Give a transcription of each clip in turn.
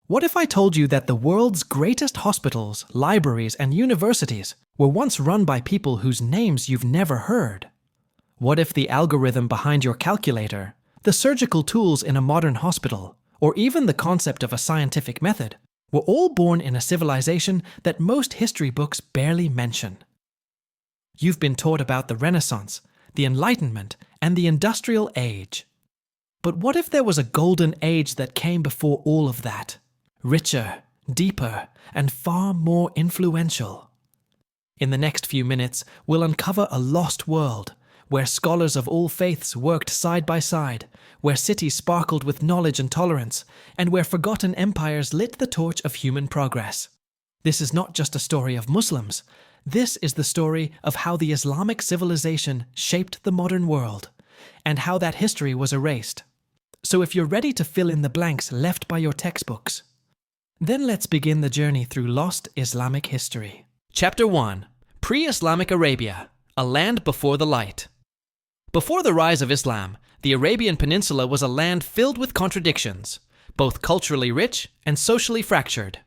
What if I told you that the world's greatest hospitals, libraries, and universities were once run by people whose names you've never heard? What if the algorithm behind your calculator, the surgical tools in a modern hospital, or even the concept of a scientific method were all born in a civilization that most history books barely mention? You've been taught about the Renaissance, the Enlightenment, and the Industrial Age. But what if there was a golden age that came before all of that? Richer, deeper, and far more influential. In the next few minutes, we'll uncover a lost world, where scholars of all faiths worked side by side, where cities sparkled with knowledge and tolerance, and where forgotten empires lit the torch of human progress. This is not just a story of Muslims. This is the story of how the Islamic civilization shaped the modern world, and how that history was erased. So if you're ready to fill in the blanks left by your textbooks, then let's begin the journey through Lost Islamic History. Chapter 1. Pre-Islamic Arabia, a land before the light. Before the rise of Islam, the Arabian Peninsula was a land filled with contradictions, both culturally rich and socially fractured.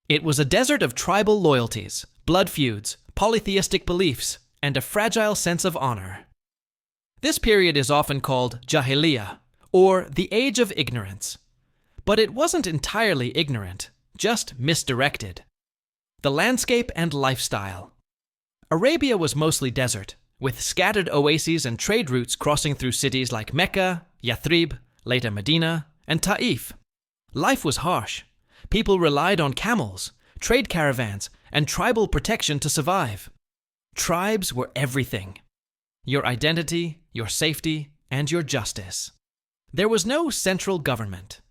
It was a desert of tribal loyalties, blood feuds, polytheistic beliefs, and a fragile sense of honor. This period is often called Jahiliyyah, or the Age of Ignorance. But it wasn't entirely ignorant, just misdirected. The landscape and lifestyle. Arabia was mostly desert, with scattered oases and trade routes crossing through cities like Mecca, Yathrib, later Medina, and Ta'if. Life was harsh. People relied on camels, trade caravans, and tribal protection to survive. Tribes were everything. Your identity, your safety, and your justice. There was no central government.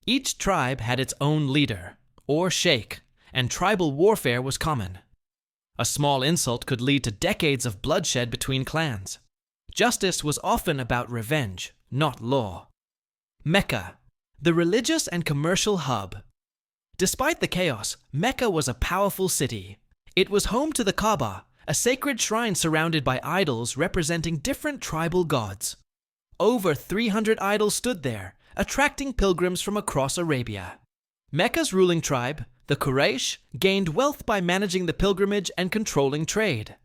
Each tribe had its own leader, or sheikh, and tribal warfare was common. A small insult could lead to decades of bloodshed between clans. Justice was often about revenge, not law. Mecca, the religious and commercial hub. Despite the chaos, Mecca was a powerful city. It was home to the Kaaba, a sacred shrine surrounded by idols representing different tribal gods. Over 300 idols stood there, attracting pilgrims from across Arabia. Mecca's ruling tribe, the Quraysh, gained wealth by managing the pilgrimage and controlling trade.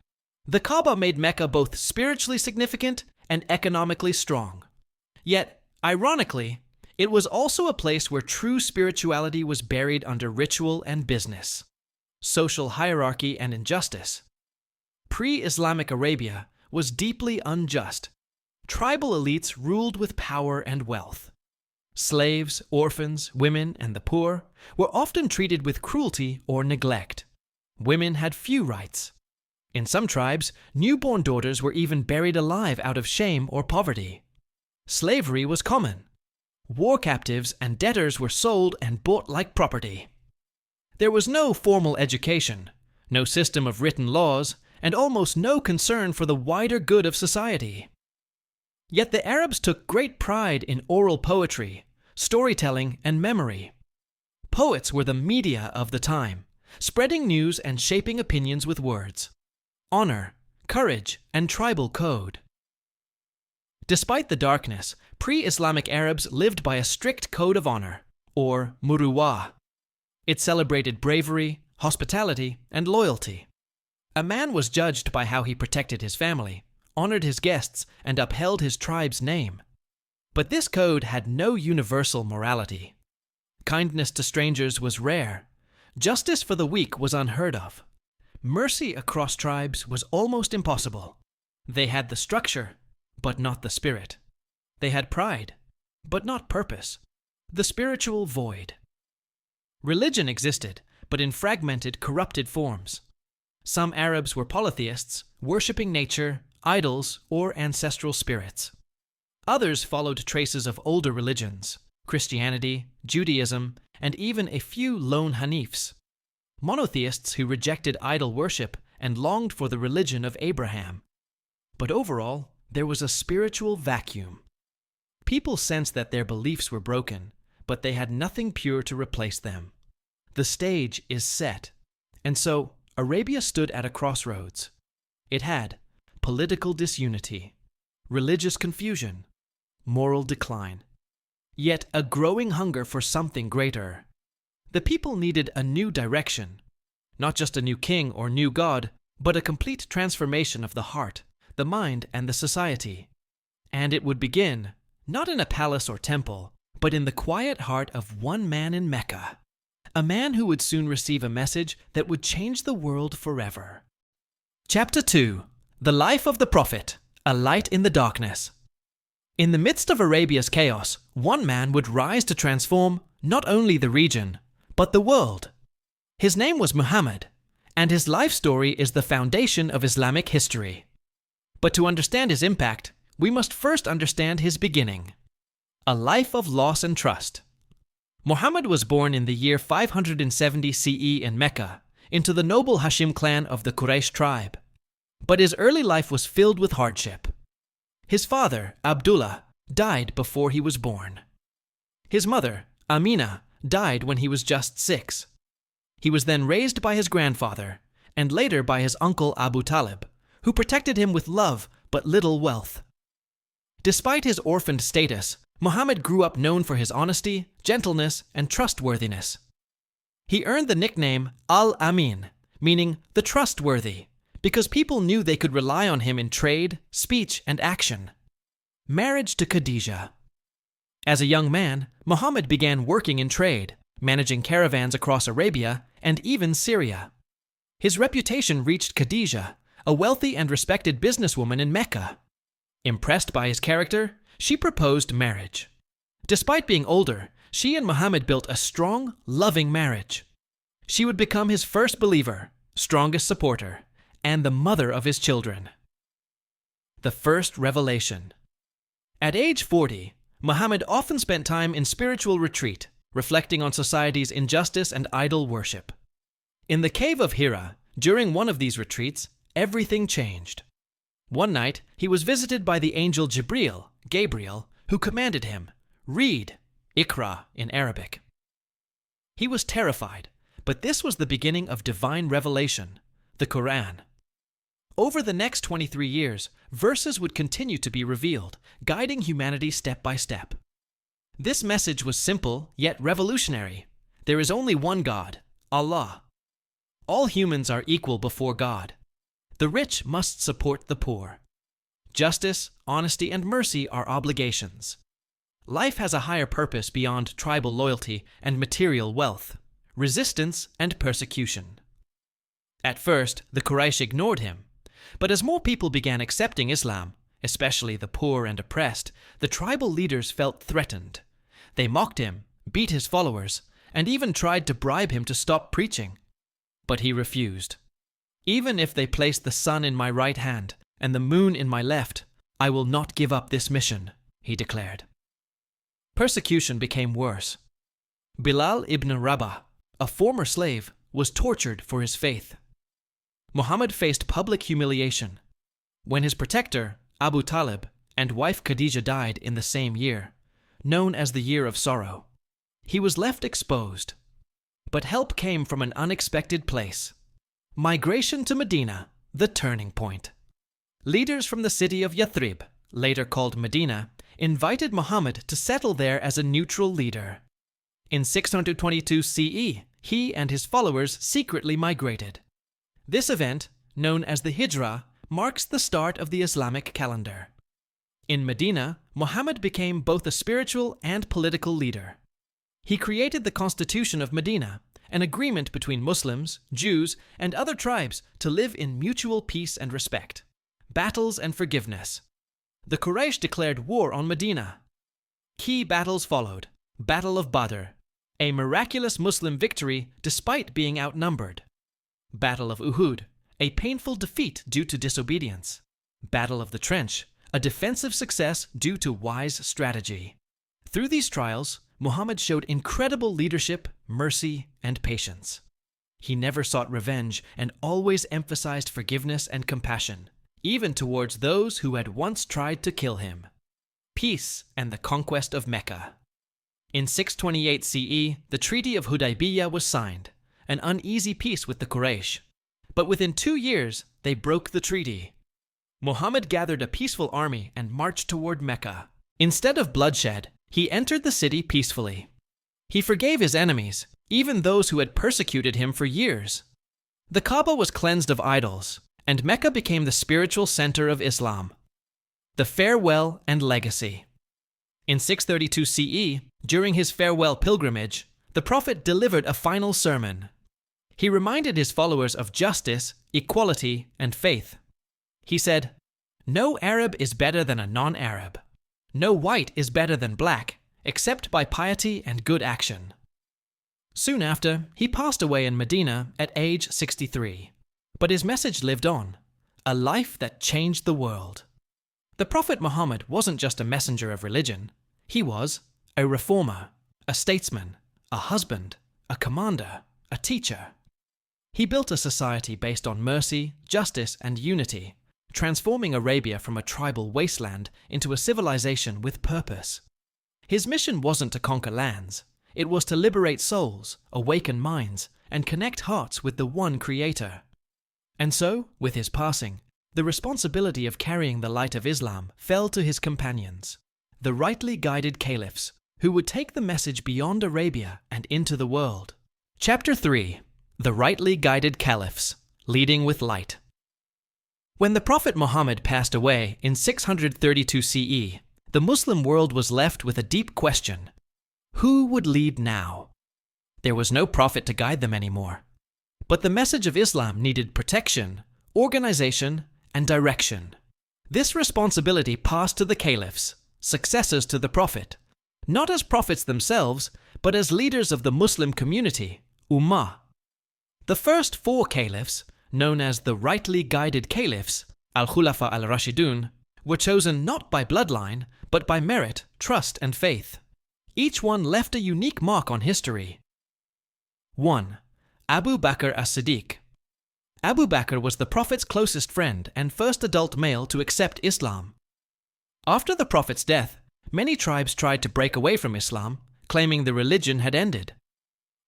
The Kaaba made Mecca both spiritually significant and economically strong. Yet, ironically, it was also a place where true spirituality was buried under ritual and business, social hierarchy and injustice. Pre-Islamic Arabia was deeply unjust. Tribal elites ruled with power and wealth. Slaves, orphans, women, and the poor were often treated with cruelty or neglect. Women had few rights. In some tribes, newborn daughters were even buried alive out of shame or poverty. Slavery was common. War captives and debtors were sold and bought like property. There was no formal education, no system of written laws, and almost no concern for the wider good of society. Yet the Arabs took great pride in oral poetry, storytelling, and memory. Poets were the media of the time, spreading news and shaping opinions with words. Honor, courage, and tribal code. Despite the darkness, pre-Islamic Arabs lived by a strict code of honor, or muruwah. It celebrated bravery, hospitality, and loyalty. A man was judged by how he protected his family, honored his guests, and upheld his tribe's name. But this code had no universal morality. Kindness to strangers was rare. Justice for the weak was unheard of. Mercy across tribes was almost impossible. They had the structure, but not the spirit. They had pride, but not purpose. The spiritual void. Religion existed, but in fragmented, corrupted forms. Some Arabs were polytheists, worshipping nature, idols, or ancestral spirits. Others followed traces of older religions, Christianity, Judaism, and even a few lone Hanifs, monotheists who rejected idol worship and longed for the religion of Abraham. But overall, there was a spiritual vacuum. People sensed that their beliefs were broken, but they had nothing pure to replace them. The stage is set, and so Arabia stood at a crossroads. It had political disunity, religious confusion, moral decline, yet a growing hunger for something greater. The people needed a new direction. Not just a new king or new god, but a complete transformation of the heart, the mind, and the society. And it would begin, not in a palace or temple, but in the quiet heart of one man in Mecca. A man who would soon receive a message that would change the world forever. Chapter 2. The Life of the Prophet, a Light in the Darkness. In the midst of Arabia's chaos, one man would rise to transform not only the region, but the world. His name was Muhammad, and his life story is the foundation of Islamic history. But to understand his impact, we must first understand his beginning. A life of loss and trust. Muhammad was born in the year 570 CE in Mecca, into the noble Hashim clan of the Quraysh tribe. But his early life was filled with hardship. His father, Abdullah, died before he was born. His mother, Amina, died when he was just 6. He was then raised by his grandfather, and later by his uncle Abu Talib, who protected him with love but little wealth. Despite his orphaned status, Muhammad grew up known for his honesty, gentleness, and trustworthiness. He earned the nickname Al-Amin, meaning the trustworthy, because people knew they could rely on him in trade, speech, and action. Marriage to Khadijah. As a young man, Muhammad began working in trade, managing caravans across Arabia and even Syria. His reputation reached Khadijah, a wealthy and respected businesswoman in Mecca. Impressed by his character, she proposed marriage. Despite being older, she and Muhammad built a strong, loving marriage. She would become his first believer, strongest supporter, and the mother of his children. The first revelation. At age 40, Muhammad often spent time in spiritual retreat, reflecting on society's injustice and idol worship. In the cave of Hira, during one of these retreats, everything changed. One night, he was visited by the angel Gabriel, who commanded him, "Read," Iqra in Arabic. He was terrified, but this was the beginning of divine revelation, the Quran. Over the next 23 years, verses would continue to be revealed, guiding humanity step by step. This message was simple, yet revolutionary. There is only one God, Allah. All humans are equal before God. The rich must support the poor. Justice, honesty, and mercy are obligations. Life has a higher purpose beyond tribal loyalty and material wealth, resistance and persecution. At first, the Quraysh ignored him, but as more people began accepting Islam, especially the poor and oppressed, the tribal leaders felt threatened. They mocked him, beat his followers, and even tried to bribe him to stop preaching. But he refused. "Even if they place the sun in my right hand and the moon in my left, I will not give up this mission," he declared. Persecution became worse. Bilal ibn Rabah, a former slave, was tortured for his faith. Muhammad faced public humiliation. When his protector, Abu Talib, and wife Khadijah died in the same year, known as the Year of Sorrow, he was left exposed. But help came from an unexpected place. Migration to Medina, the turning point. Leaders from the city of Yathrib, later called Medina, invited Muhammad to settle there as a neutral leader. In 622 CE, he and his followers secretly migrated. This event, known as the Hijrah, marks the start of the Islamic calendar. In Medina, Muhammad became both a spiritual and political leader. He created the Constitution of Medina, an agreement between Muslims, Jews, and other tribes to live in mutual peace and respect. Battles and forgiveness. The Quraysh declared war on Medina. Key battles followed. Battle of Badr, a miraculous Muslim victory despite being outnumbered. Battle of Uhud, a painful defeat due to disobedience. Battle of the Trench, a defensive success due to wise strategy. Through these trials, Muhammad showed incredible leadership, mercy, and patience. He never sought revenge and always emphasized forgiveness and compassion, even towards those who had once tried to kill him. Peace and the conquest of Mecca. In 628 CE, the Treaty of Hudaybiyah was signed, an uneasy peace with the Quraysh. But within 2 years, they broke the treaty. Muhammad gathered a peaceful army and marched toward Mecca. Instead of bloodshed, he entered the city peacefully. He forgave his enemies, even those who had persecuted him for years. The Kaaba was cleansed of idols, and Mecca became the spiritual center of Islam. The farewell and legacy. In 632 CE, during his farewell pilgrimage, the Prophet delivered a final sermon. He reminded his followers of justice, equality, and faith. He said, "No Arab is better than a non-Arab. No white is better than black, except by piety and good action." Soon after, he passed away in Medina at age 63. But his message lived on, a life that changed the world. The Prophet Muhammad wasn't just a messenger of religion. He was a reformer, a statesman, a husband, a commander, a teacher. He built a society based on mercy, justice, and unity, transforming Arabia from a tribal wasteland into a civilization with purpose. His mission wasn't to conquer lands. It was to liberate souls, awaken minds, and connect hearts with the one Creator. And so, with his passing, the responsibility of carrying the light of Islam fell to his companions, the rightly guided Caliphs, who would take the message beyond Arabia and into the world. Chapter 3. The rightly guided Caliphs, leading with light. When the Prophet Muhammad passed away in 632 CE, the Muslim world was left with a deep question. Who would lead now? There was no prophet to guide them anymore. But the message of Islam needed protection, organization, and direction. This responsibility passed to the Caliphs, successors to the Prophet, not as prophets themselves, but as leaders of the Muslim community, Ummah. The first 4 Caliphs, known as the rightly guided Caliphs, Al-Khulafa al-Rashidun, were chosen not by bloodline, but by merit, trust, and faith. Each one left a unique mark on history. 1. Abu Bakr as-Siddiq. Abu Bakr was the Prophet's closest friend and first adult male to accept Islam. After the Prophet's death, many tribes tried to break away from Islam, claiming the religion had ended.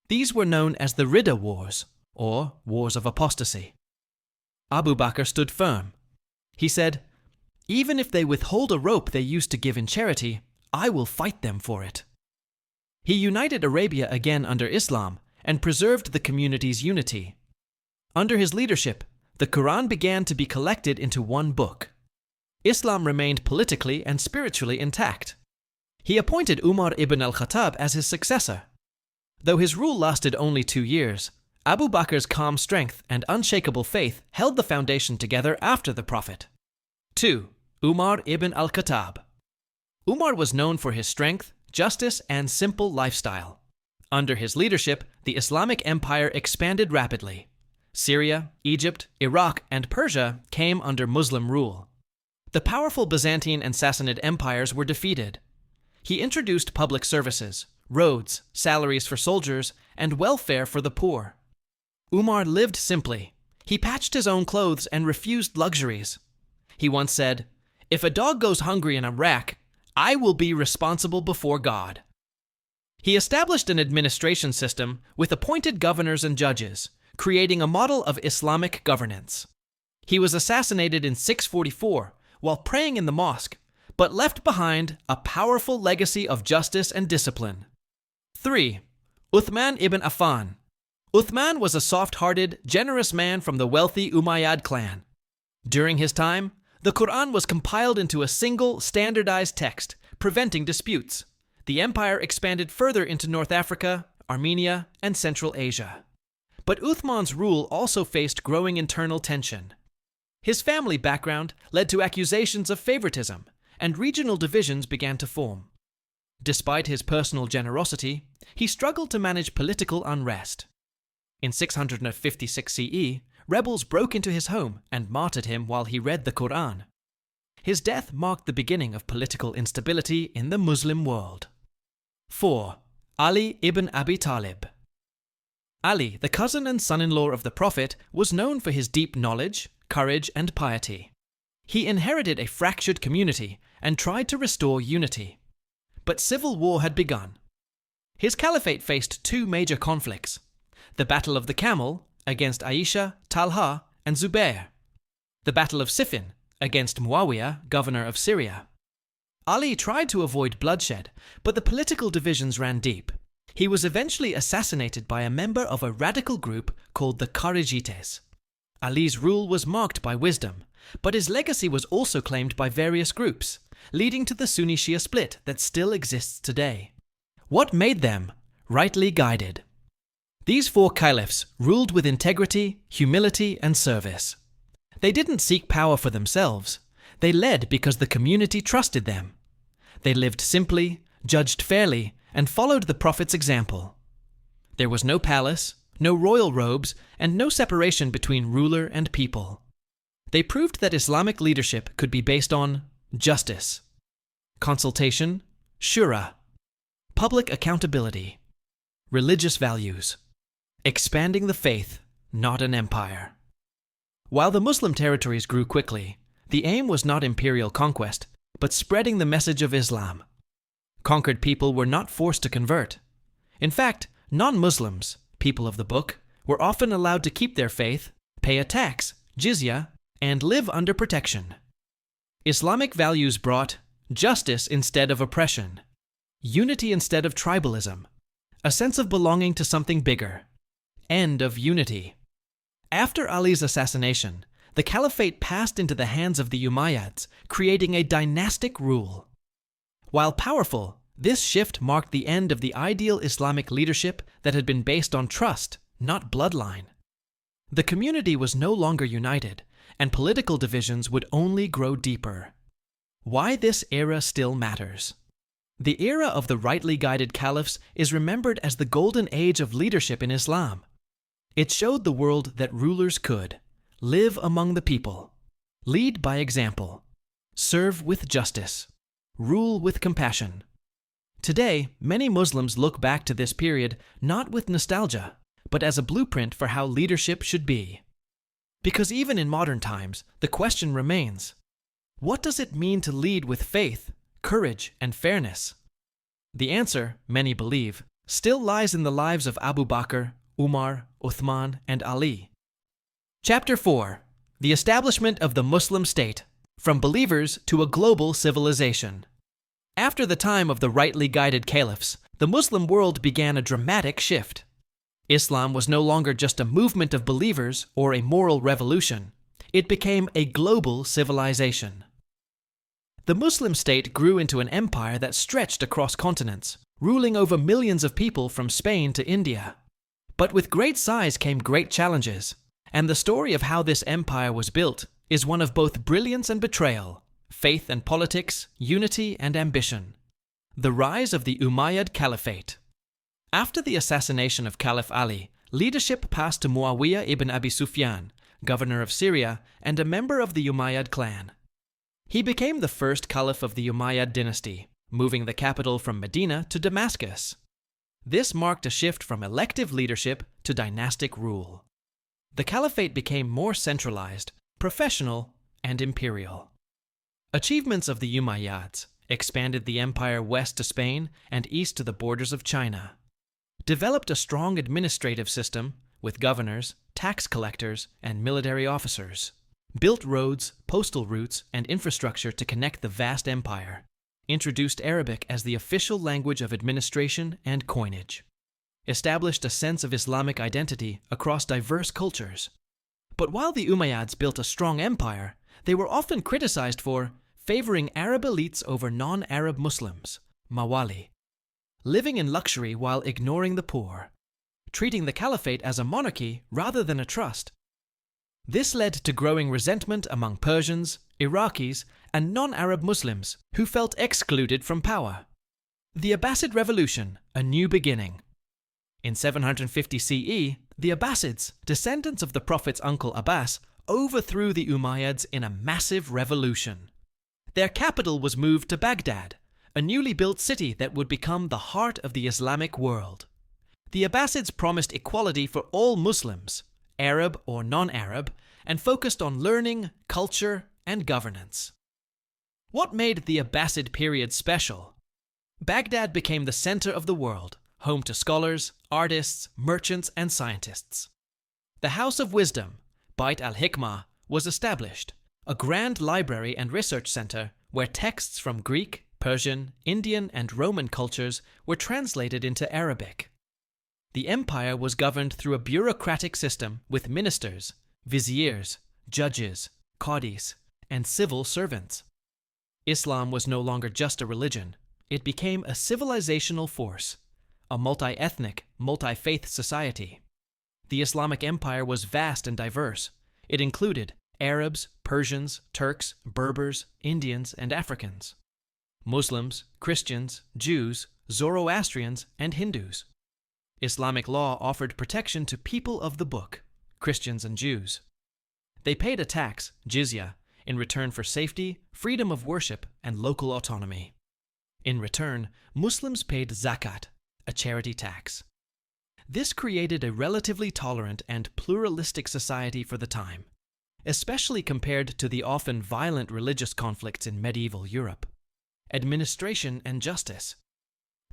These were known as the Ridda Wars, or Wars of Apostasy. Abu Bakr stood firm. He said, "Even if they withhold a rope they used to give in charity, I will fight them for it." He united Arabia again under Islam and preserved the community's unity. Under his leadership, the Quran began to be collected into one book. Islam remained politically and spiritually intact. He appointed Umar ibn al-Khattab as his successor. Though his rule lasted only 2 years, Abu Bakr's calm strength and unshakable faith held the foundation together after the Prophet. 2. Umar ibn al-Khattab. Umar was known for his strength, justice, and simple lifestyle. Under his leadership, the Islamic Empire expanded rapidly. Syria, Egypt, Iraq, and Persia came under Muslim rule. The powerful Byzantine and Sassanid empires were defeated. He introduced public services, roads, salaries for soldiers, and welfare for the poor. Umar lived simply. He patched his own clothes and refused luxuries. He once said, "If a dog goes hungry in Iraq, I will be responsible before God." He established an administration system with appointed governors and judges, creating a model of Islamic governance. He was assassinated in 644 while praying in the mosque, but left behind a powerful legacy of justice and discipline. 3. Uthman ibn Affan. Uthman was a soft-hearted, generous man from the wealthy Umayyad clan. During his time, the Quran was compiled into a single, standardized text, preventing disputes. The empire expanded further into North Africa, Armenia, and Central Asia. But Uthman's rule also faced growing internal tension. His family background led to accusations of favoritism, and regional divisions began to form. Despite his personal generosity, he struggled to manage political unrest. In 656 CE, rebels broke into his home and martyred him while he read the Quran. His death marked the beginning of political instability in the Muslim world. 4. Ali ibn Abi Talib. Ali, the cousin and son-in-law of the Prophet, was known for his deep knowledge, courage, and piety. He inherited a fractured community and tried to restore unity. But civil war had begun. His caliphate faced 2 major conflicts: the Battle of the Camel against Aisha, Talha, and Zubair; the Battle of Siffin against Muawiyah, governor of Syria. Ali tried to avoid bloodshed, but the political divisions ran deep. He was eventually assassinated by a member of a radical group called the Kharijites. Ali's rule was marked by wisdom, but his legacy was also claimed by various groups, leading to the Sunni-Shia split that still exists today. What made them rightly guided? These four caliphs ruled with integrity, humility, and service. They didn't seek power for themselves. They led because the community trusted them. They lived simply, judged fairly, and followed the Prophet's example. There was no palace, no royal robes, and no separation between ruler and people. They proved that Islamic leadership could be based on justice, consultation, shura, public accountability, religious values, expanding the faith, not an empire. While the Muslim territories grew quickly, the aim was not imperial conquest, but spreading the message of Islam. Conquered people were not forced to convert. In fact, non-Muslims, people of the book, were often allowed to keep their faith, pay a tax, jizya, and live under protection. Islamic values brought justice instead of oppression, unity instead of tribalism, a sense of belonging to something bigger, end of unity. After Ali's assassination, the caliphate passed into the hands of the Umayyads, creating a dynastic rule. While powerful, this shift marked the end of the ideal Islamic leadership that had been based on trust, not bloodline. The community was no longer united, and political divisions would only grow deeper. Why this era still matters. The era of the rightly guided caliphs is remembered as the golden age of leadership in Islam. It showed the world that rulers could live among the people, lead by example, serve with justice, rule with compassion. Today, many Muslims look back to this period not with nostalgia, but as a blueprint for how leadership should be. Because even in modern times, the question remains, what does it mean to lead with faith, courage, and fairness? The answer, many believe, still lies in the lives of Abu Bakr, Umar, Uthman, and Ali. Chapter 4. The Establishment of the Muslim State, from believers to a global civilization. After the time of the rightly guided caliphs, the Muslim world began a dramatic shift. Islam was no longer just a movement of believers or a moral revolution. It became a global civilization. The Muslim state grew into an empire that stretched across continents, ruling over millions of people from Spain to India. But with great size came great challenges, and the story of how this empire was built is one of both brilliance and betrayal, faith and politics, unity and ambition. The rise of the Umayyad Caliphate. After the assassination of Caliph Ali, leadership passed to Muawiyah ibn Abi Sufyan, governor of Syria and a member of the Umayyad clan. He became the first caliph of the Umayyad dynasty, moving the capital from Medina to Damascus. This marked a shift from elective leadership to dynastic rule. The caliphate became more centralized, professional, and imperial. Achievements of the Umayyads expanded the empire west to Spain and east to the borders of China. Developed a strong administrative system with governors, tax collectors, and military officers. Built roads, postal routes, and infrastructure to connect the vast empire. Introduced Arabic as the official language of administration and coinage. Established a sense of Islamic identity across diverse cultures. But while the Umayyads built a strong empire, they were often criticized for favoring Arab elites over non-Arab Muslims, Mawali. Living in luxury while ignoring the poor. Treating the caliphate as a monarchy rather than a trust. This led to growing resentment among Persians, Iraqis, and non-Arab Muslims who felt excluded from power. The Abbasid Revolution, a new beginning. In 750 CE, the Abbasids, descendants of the Prophet's uncle Abbas, overthrew the Umayyads in a massive revolution. Their capital was moved to Baghdad, a newly built city that would become the heart of the Islamic world. The Abbasids promised equality for all Muslims, Arab or non-Arab, and focused on learning, culture, and governance. What made the Abbasid period special? Baghdad became the center of the world, home to scholars, artists, merchants, and scientists. The House of Wisdom, Bait al-Hikmah, was established, a grand library and research center where texts from Greek, Persian, Indian, and Roman cultures were translated into Arabic. The empire was governed through a bureaucratic system with ministers, viziers, judges, qadis, and civil servants. Islam was no longer just a religion. It became a civilizational force, a multi-ethnic, multi-faith society. The Islamic Empire was vast and diverse. It included Arabs, Persians, Turks, Berbers, Indians, and Africans, Muslims, Christians, Jews, Zoroastrians, and Hindus. Islamic law offered protection to people of the book, Christians and Jews. They paid a tax, jizya, in return for safety, freedom of worship, and local autonomy. In return, Muslims paid zakat, a charity tax. This created a relatively tolerant and pluralistic society for the time, especially compared to the often violent religious conflicts in medieval Europe. Administration and justice.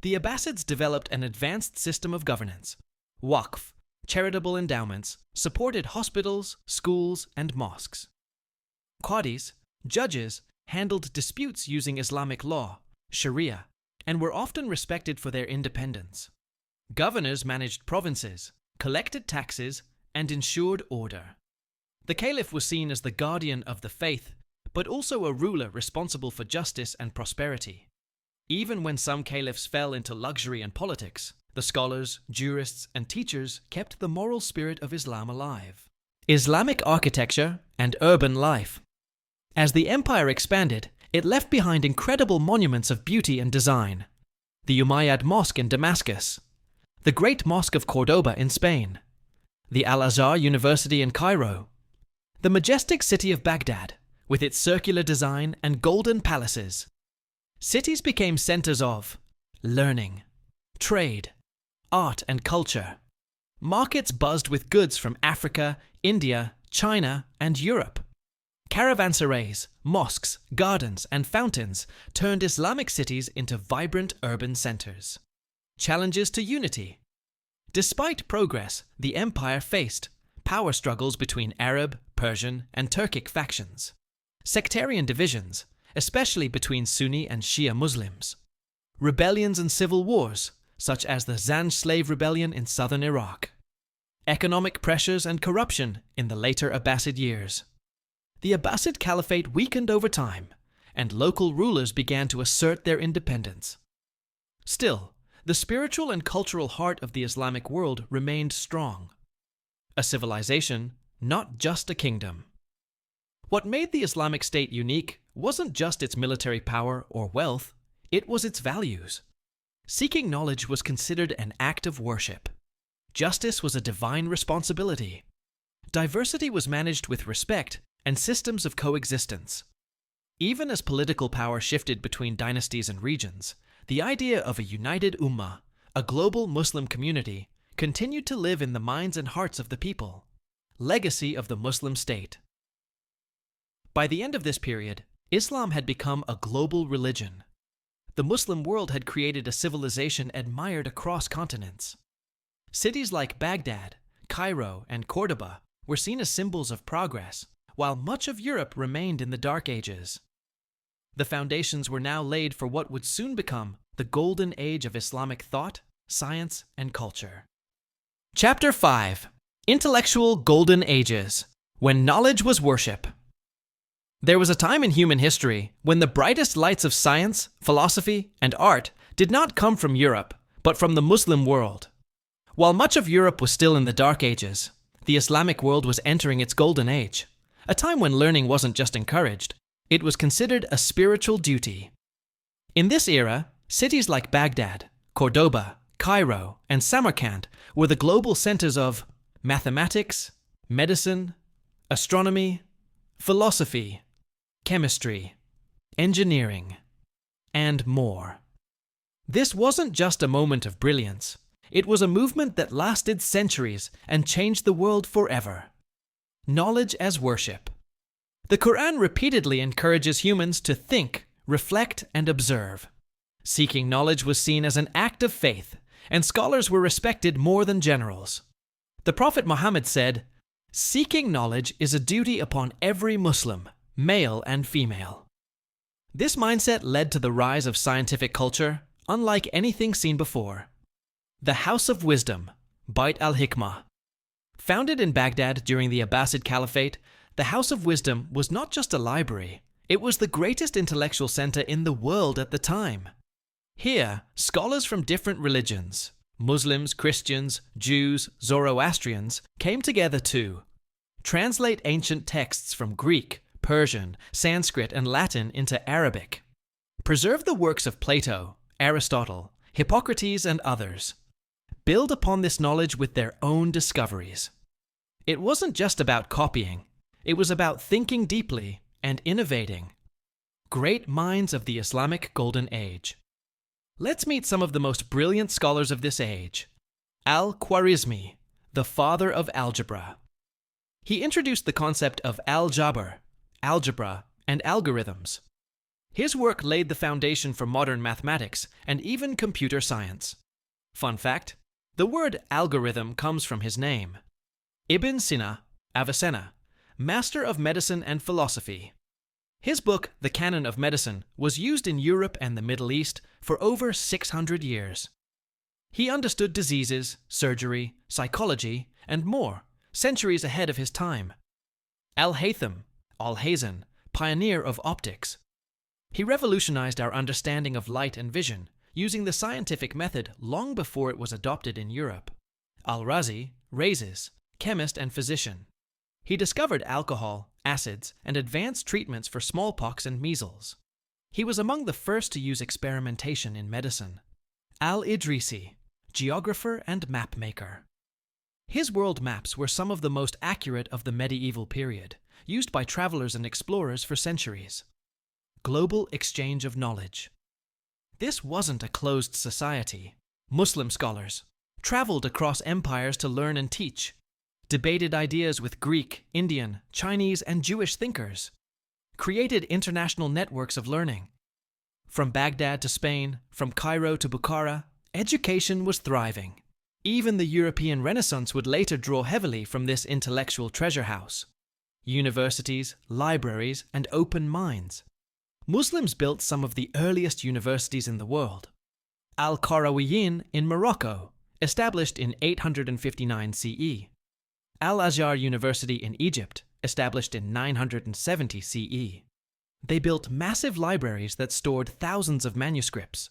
The Abbasids developed an advanced system of governance. Waqf, charitable endowments, supported hospitals, schools, and mosques. Qadis, judges, handled disputes using Islamic law, Sharia, and were often respected for their independence. Governors managed provinces, collected taxes, and ensured order. The Caliph was seen as the guardian of the faith, but also a ruler responsible for justice and prosperity. Even when some caliphs fell into luxury and politics, the scholars, jurists, and teachers kept the moral spirit of Islam alive. Islamic architecture and urban life. As the empire expanded, it left behind incredible monuments of beauty and design. The Umayyad Mosque in Damascus, the Great Mosque of Cordoba in Spain, the Al-Azhar University in Cairo, the majestic city of Baghdad, with its circular design and golden palaces. Cities became centers of learning, trade, art and culture. Markets buzzed with goods from Africa, India, China, and Europe. Caravanserais, mosques, gardens, and fountains turned Islamic cities into vibrant urban centers. Challenges to unity. Despite progress, the empire faced power struggles between Arab, Persian, and Turkic factions, sectarian divisions, especially between Sunni and Shia Muslims, rebellions and civil wars, such as the Zanj slave rebellion in southern Iraq, economic pressures and corruption in the later Abbasid years. The Abbasid Caliphate weakened over time, and local rulers began to assert their independence. Still, the spiritual and cultural heart of the Islamic world remained strong. A civilization, not just a kingdom. What made the Islamic State unique wasn't just its military power or wealth, it was its values. Seeking knowledge was considered an act of worship. Justice was a divine responsibility. Diversity was managed with respect and systems of coexistence. Even as political power shifted between dynasties and regions, the idea of a united ummah, a global Muslim community, continued to live in the minds and hearts of the people. Legacy of the Muslim state. By the end of this period, Islam had become a global religion. The Muslim world had created a civilization admired across continents. Cities like Baghdad, Cairo, and Cordoba were seen as symbols of progress, while much of Europe remained in the Dark Ages. The foundations were now laid for what would soon become the golden age of Islamic thought, science, and culture. Chapter 5. Intellectual Golden Ages, when knowledge was worship. There was a time in human history when the brightest lights of science, philosophy, and art did not come from Europe, but from the Muslim world. While much of Europe was still in the Dark Ages, the Islamic world was entering its golden age, a time when learning wasn't just encouraged, it was considered a spiritual duty. In this era, cities like Baghdad, Cordoba, Cairo, and Samarkand were the global centers of mathematics, medicine, astronomy, philosophy, chemistry, engineering, and more. This wasn't just a moment of brilliance. It was a movement that lasted centuries and changed the world forever. Knowledge as worship. The Quran repeatedly encourages humans to think, reflect, and observe. Seeking knowledge was seen as an act of faith, and scholars were respected more than generals. The Prophet Muhammad said, "Seeking knowledge is a duty upon every Muslim, male and female." This mindset led to the rise of scientific culture, unlike anything seen before. The House of Wisdom, Bait al-Hikmah. Founded in Baghdad during the Abbasid Caliphate, the House of Wisdom was not just a library, it was the greatest intellectual center in the world at the time. Here, scholars from different religions, Muslims, Christians, Jews, Zoroastrians, came together to translate ancient texts from Greek, Persian, Sanskrit, and Latin into Arabic, preserve the works of Plato, Aristotle, Hippocrates, and others, build upon this knowledge with their own discoveries. It wasn't just about copying, it was about thinking deeply and innovating. Great minds of the Islamic Golden Age. Let's meet some of the most brilliant scholars of this age. Al-Khwarizmi, the father of algebra. He introduced the concept of al-jabr, algebra, and algorithms. His work laid the foundation for modern mathematics and even computer science. Fun fact, the word algorithm comes from his name. Ibn Sina, Avicenna, master of medicine and philosophy. His book, The Canon of Medicine, was used in Europe and the Middle East for over 600 years. He understood diseases, surgery, psychology, and more, centuries ahead of his time. Al-Haytham, Al-Hazen, pioneer of optics. He revolutionized our understanding of light and vision, using the scientific method long before it was adopted in Europe. Al-Razi, Rhazes, chemist and physician. He discovered alcohol, acids, and advanced treatments for smallpox and measles. He was among the first to use experimentation in medicine. Al-Idrisi, geographer and mapmaker. His world maps were some of the most accurate of the medieval period, used by travelers and explorers for centuries. Global exchange of knowledge. This wasn't a closed society. Muslim scholars traveled across empires to learn and teach, debated ideas with Greek, Indian, Chinese, and Jewish thinkers, created international networks of learning. From Baghdad to Spain, from Cairo to Bukhara, education was thriving. Even the European Renaissance would later draw heavily from this intellectual treasure house. Universities, libraries, and open minds. Muslims built some of the earliest universities in the world. Al-Qarawiyyin in Morocco, established in 859 CE. Al-Azhar University in Egypt, established in 970 CE. They built massive libraries that stored thousands of manuscripts.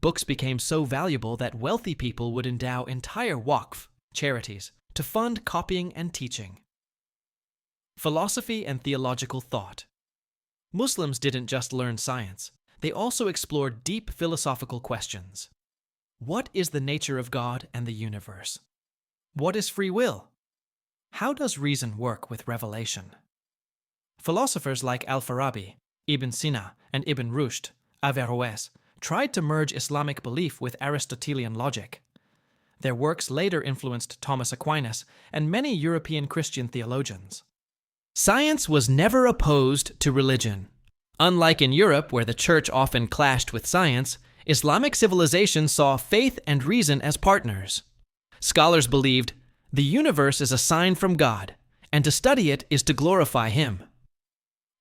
Books became so valuable that wealthy people would endow entire waqf, charities, to fund copying and teaching. Philosophy and theological thought. Muslims didn't just learn science, they also explored deep philosophical questions. What is the nature of God and the universe? What is free will? How does reason work with revelation? Philosophers like Al-Farabi, Ibn Sina, and Ibn Rushd, Averroes, tried to merge Islamic belief with Aristotelian logic. Their works later influenced Thomas Aquinas and many European Christian theologians. Science was never opposed to religion. Unlike in Europe, where the church often clashed with science, Islamic civilization saw faith and reason as partners. Scholars believed the universe is a sign from God, and to study it is to glorify Him.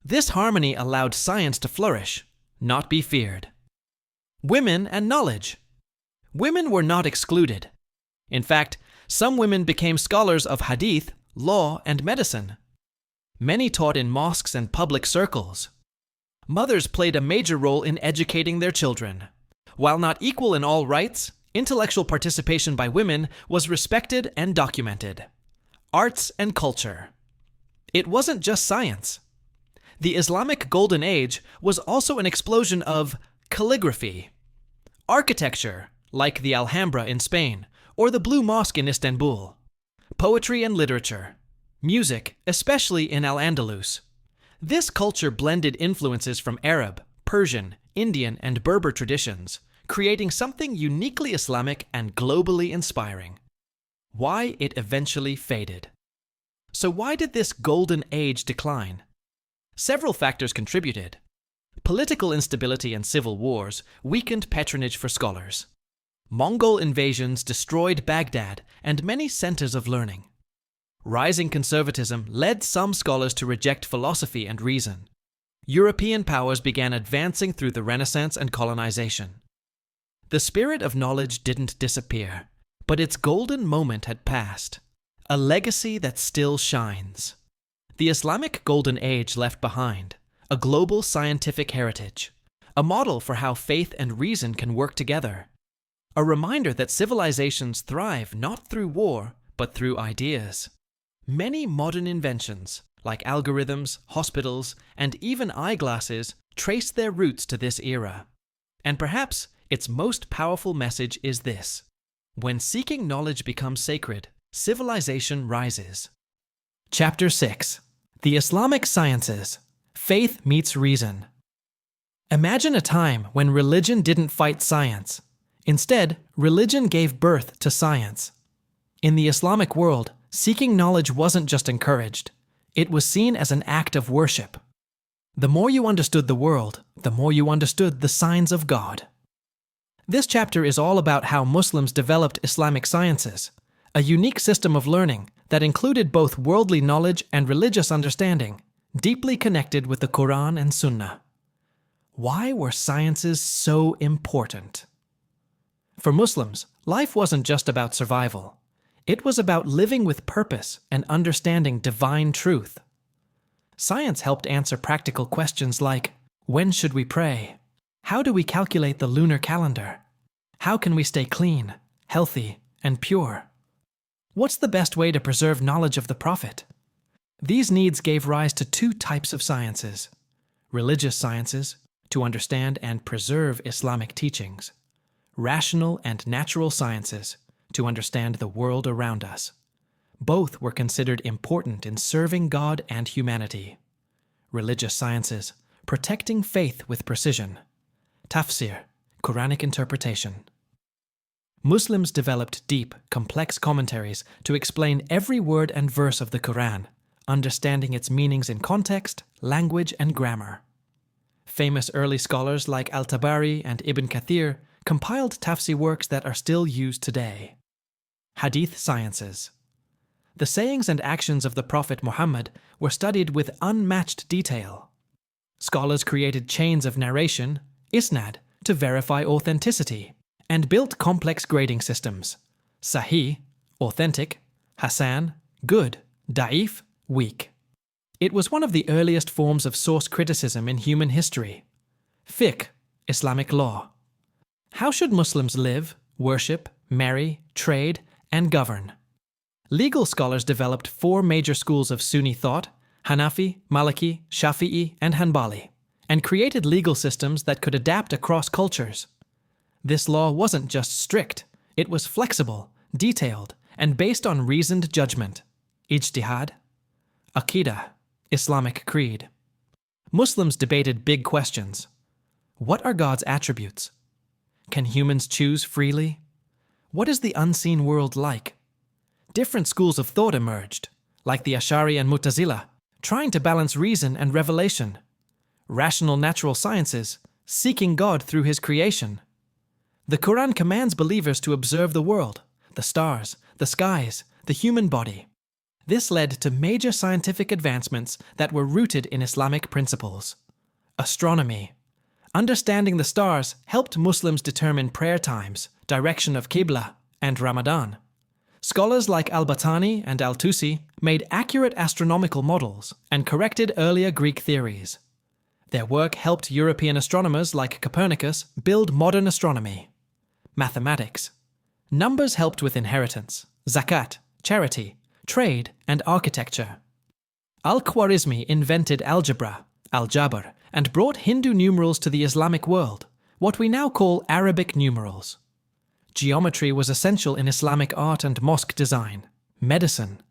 This harmony allowed science to flourish, not be feared. Women and knowledge. Women were not excluded. In fact, some women became scholars of hadith, law, and medicine. Many taught in mosques and public circles. Mothers played a major role in educating their children. While not equal in all rights, intellectual participation by women was respected and documented. Arts and culture. It wasn't just science. The Islamic Golden Age was also an explosion of calligraphy, architecture, like the Alhambra in Spain, or the Blue Mosque in Istanbul, poetry and literature, music, especially in Al-Andalus. This culture blended influences from Arab, Persian, Indian, and Berber traditions, creating something uniquely Islamic and globally inspiring. Why it eventually faded. So why did this golden age decline? Several factors contributed. Political instability and civil wars weakened patronage for scholars. Mongol invasions destroyed Baghdad and many centers of learning. Rising conservatism led some scholars to reject philosophy and reason. European powers began advancing through the Renaissance and colonization. The spirit of knowledge didn't disappear, But its golden moment had passed, a legacy that still shines. The Islamic Golden Age left behind a global scientific heritage, a model for how faith and reason can work together, a reminder that civilizations thrive not through war, but through ideas. Many modern inventions, like algorithms, hospitals, and even eyeglasses, trace their roots to this era. And perhaps its most powerful message is this: when seeking knowledge becomes sacred, civilization rises. Chapter 6. The Islamic Sciences. Faith meets reason. Imagine a time when religion didn't fight science. Instead, religion gave birth to science. In the Islamic world, seeking knowledge wasn't just encouraged. It was seen as an act of worship. The more you understood the world, the more you understood the signs of God. This chapter is all about how Muslims developed Islamic sciences, a unique system of learning that included both worldly knowledge and religious understanding, deeply connected with the Quran and Sunnah. Why were sciences so important? For Muslims, life wasn't just about survival. It was about living with purpose and understanding divine truth. Science helped answer practical questions like, when should we pray? How do we calculate the lunar calendar? How can we stay clean, healthy, and pure? What's the best way to preserve knowledge of the Prophet? These needs gave rise to two types of sciences: religious sciences, to understand and preserve Islamic teachings; rational and natural sciences, to understand the world around us. Both were considered important in serving God and humanity. Religious sciences, protecting faith with precision. Tafsir, Quranic interpretation. Muslims developed deep, complex commentaries to explain every word and verse of the Quran, understanding its meanings in context, language, and grammar. Famous early scholars like Al-Tabari and Ibn Kathir compiled tafsir works that are still used today. Hadith sciences. The sayings and actions of the Prophet Muhammad were studied with unmatched detail. Scholars created chains of narration, isnad, to verify authenticity, and built complex grading systems: Sahih, authentic; Hasan, good; Da'if, weak. It was one of the earliest forms of source criticism in human history. Fiqh, Islamic law. How should Muslims live, worship, marry, trade, and govern? Legal scholars developed four major schools of Sunni thought: Hanafi, Maliki, Shafi'i, and Hanbali, and created legal systems that could adapt across cultures. This law wasn't just strict, it was flexible, detailed, and based on reasoned judgment. Ijtihad. Aqidah, Islamic creed. Muslims debated big questions. What are God's attributes? Can humans choose freely? What is the unseen world like? Different schools of thought emerged, like the Ash'ari and Mu'tazila, trying to balance reason and revelation. Rational natural sciences, seeking God through His creation. The Quran commands believers to observe the world, the stars, the skies, the human body. This led to major scientific advancements that were rooted in Islamic principles. Astronomy. Understanding the stars helped Muslims determine prayer times, direction of Qibla, and Ramadan. Scholars like Al-Battani and Al-Tusi made accurate astronomical models and corrected earlier Greek theories. Their work helped European astronomers like Copernicus build modern astronomy. Mathematics. Numbers helped with inheritance, zakat, charity, trade, and architecture. Al-Khwarizmi invented algebra, al-Jabr, and brought Hindu numerals to the Islamic world, what we now call Arabic numerals. Geometry was essential in Islamic art and mosque design. Medicine.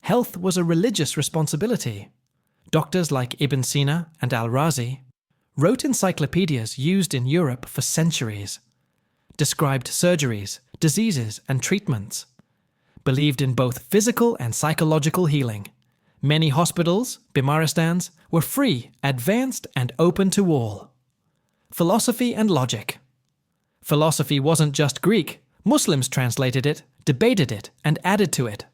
Health was a religious responsibility. Doctors like Ibn Sina and Al-Razi wrote encyclopedias used in Europe for centuries, described surgeries, diseases, and treatments, believed in both physical and psychological healing. Many hospitals, Bimaristans, were free, advanced, and open to all. Philosophy and logic. Philosophy wasn't just Greek. Muslims translated it, debated it, and added to it.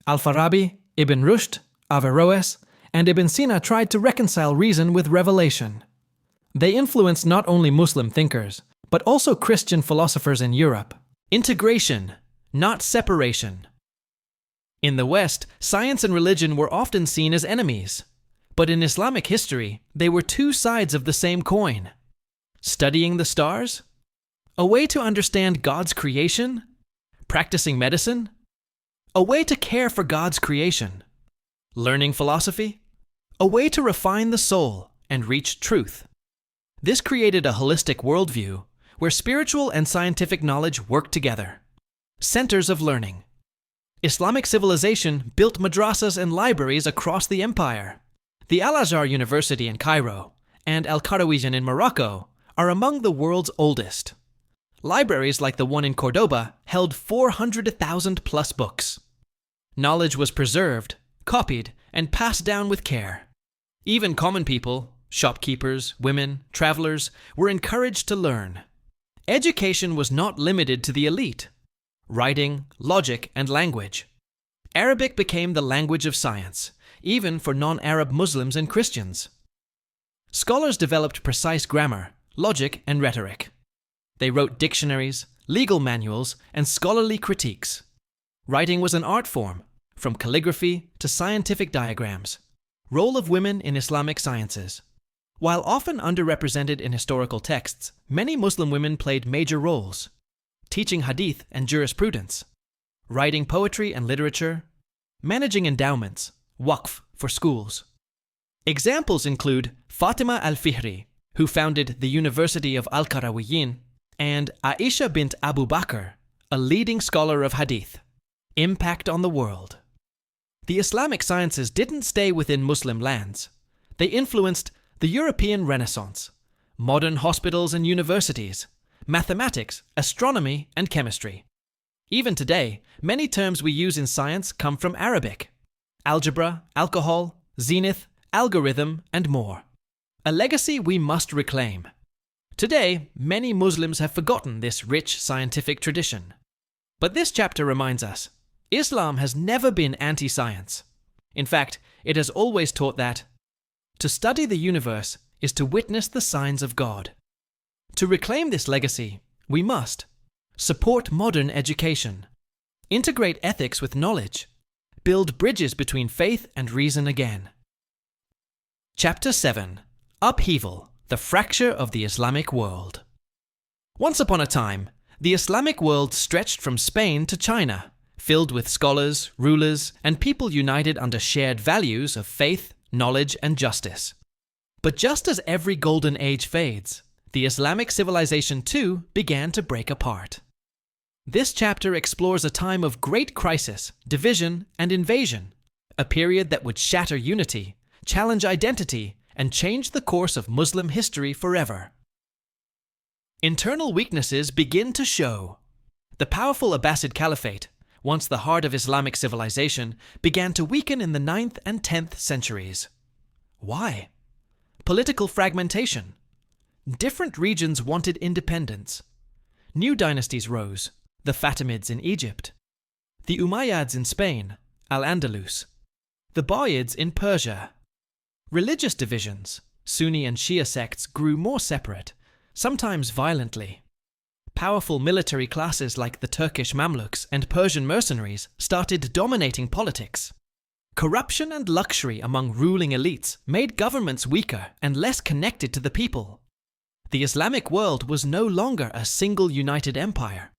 Al-Farabi, Ibn Rushd, Averroes, and Ibn Sina tried to reconcile reason with revelation. They influenced not only Muslim thinkers, but also Christian philosophers in Europe. Integration. not separation. In the West, science and religion were often seen as enemies, but in Islamic history, they were two sides of the same coin. Studying the stars? A way to understand God's creation? Practicing medicine? A way to care for God's creation. Learning philosophy? A way to refine the soul and reach truth. This created a holistic worldview where spiritual and scientific knowledge worked together. Centers of learning. Islamic civilization built madrasas and libraries across the empire. The Al-Azhar University in Cairo and Al-Qarawiyyin in Morocco are among the world's oldest. Libraries like the one in Cordoba held 400,000 plus books. Knowledge was preserved, copied, and passed down with care. Even common people, shopkeepers, women, travelers, were encouraged to learn. Education was not limited to the elite. Writing, logic, and language. Arabic became the language of science, even for non-Arab Muslims and Christians. Scholars developed precise grammar, logic, and rhetoric. They wrote dictionaries, legal manuals, and scholarly critiques. Writing was an art form, from calligraphy to scientific diagrams. Role of women in Islamic sciences. While often underrepresented in historical texts, many Muslim women played major roles. Teaching hadith and jurisprudence, writing poetry and literature, managing endowments, waqf for schools. Examples include Fatima al-Fihri, who founded the University of Al-Qarawiyyin, and Aisha bint Abu Bakr, a leading scholar of hadith. Impact on the world. The Islamic sciences didn't stay within Muslim lands. They influenced the European Renaissance, modern hospitals and universities, mathematics, astronomy, and chemistry. Even today, many terms we use in science come from Arabic. Algebra, alcohol, zenith, algorithm, and more. A legacy we must reclaim. Today, many Muslims have forgotten this rich scientific tradition. But this chapter reminds us, Islam has never been anti-science. In fact, it has always taught that to study the universe is to witness the signs of God. To reclaim this legacy, we must support modern education, integrate ethics with knowledge, build bridges between faith and reason again. Chapter 7. Upheaval, the fracture of the Islamic world. Once upon a time, the Islamic world stretched from Spain to China, filled with scholars, rulers, and people united under shared values of faith, knowledge, and justice. But just as every golden age fades, the Islamic civilization too began to break apart. This chapter explores a time of great crisis, division, and invasion, a period that would shatter unity, challenge identity, and change the course of Muslim history forever. Internal weaknesses begin to show. The powerful Abbasid Caliphate, once the heart of Islamic civilization, began to weaken in the 9th and 10th centuries. Why? Political fragmentation. Different regions wanted independence. New dynasties rose, the Fatimids in Egypt, the Umayyads in Spain, Al-Andalus, the Buyids in Persia. Religious divisions, Sunni and Shia sects, grew more separate, sometimes violently. Powerful military classes like the Turkish Mamluks and Persian mercenaries started dominating politics. Corruption and luxury among ruling elites made governments weaker and less connected to the people. The Islamic world was no longer a single united empire.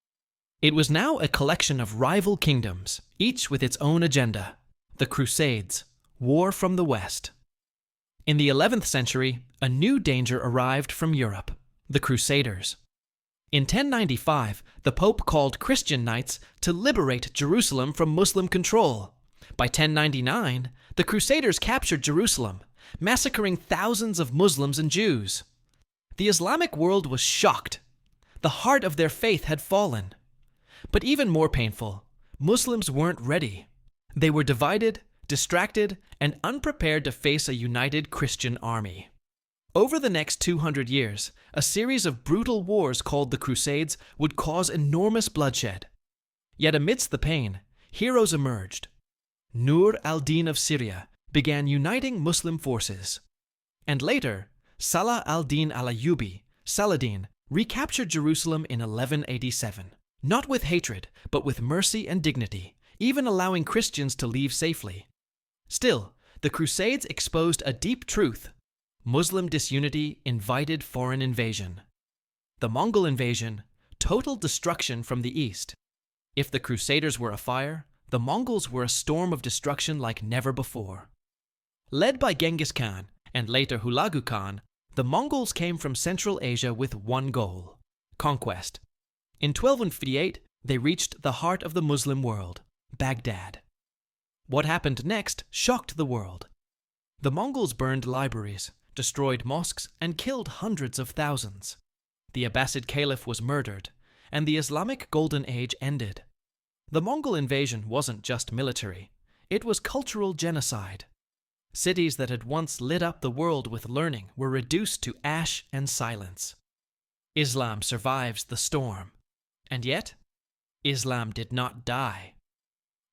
It was now a collection of rival kingdoms, each with its own agenda. The Crusades, war from the West. In the 11th century, a new danger arrived from Europe, the Crusaders. In 1095, the Pope called Christian knights to liberate Jerusalem from Muslim control. By 1099, the Crusaders captured Jerusalem, massacring thousands of Muslims and Jews. The Islamic world was shocked. The heart of their faith had fallen. But even more painful, Muslims weren't ready. They were divided, distracted, and unprepared to face a united Christian army. Over the next 200 years, a series of brutal wars called the Crusades would cause enormous bloodshed. Yet amidst the pain, heroes emerged. Nur al-Din of Syria began uniting Muslim forces. And later, Salah al-Din al-Ayyubi, Saladin, recaptured Jerusalem in 1187. Not with hatred, but with mercy and dignity, even allowing Christians to leave safely. Still, the Crusades exposed a deep truth. Muslim disunity invited foreign invasion. The Mongol invasion, total destruction from the east. If the Crusaders were a fire, the Mongols were a storm of destruction like never before. Led by Genghis Khan and later Hulagu Khan, the Mongols came from Central Asia with one goal: conquest. In 1258, they reached the heart of the Muslim world, Baghdad. What happened next shocked the world. The Mongols burned libraries, destroyed mosques, and killed hundreds of thousands. The Abbasid Caliph was murdered, and the Islamic Golden Age ended. The Mongol invasion wasn't just military, it was cultural genocide. Cities that had once lit up the world with learning were reduced to ash and silence. Islam survives the storm. And yet, Islam did not die.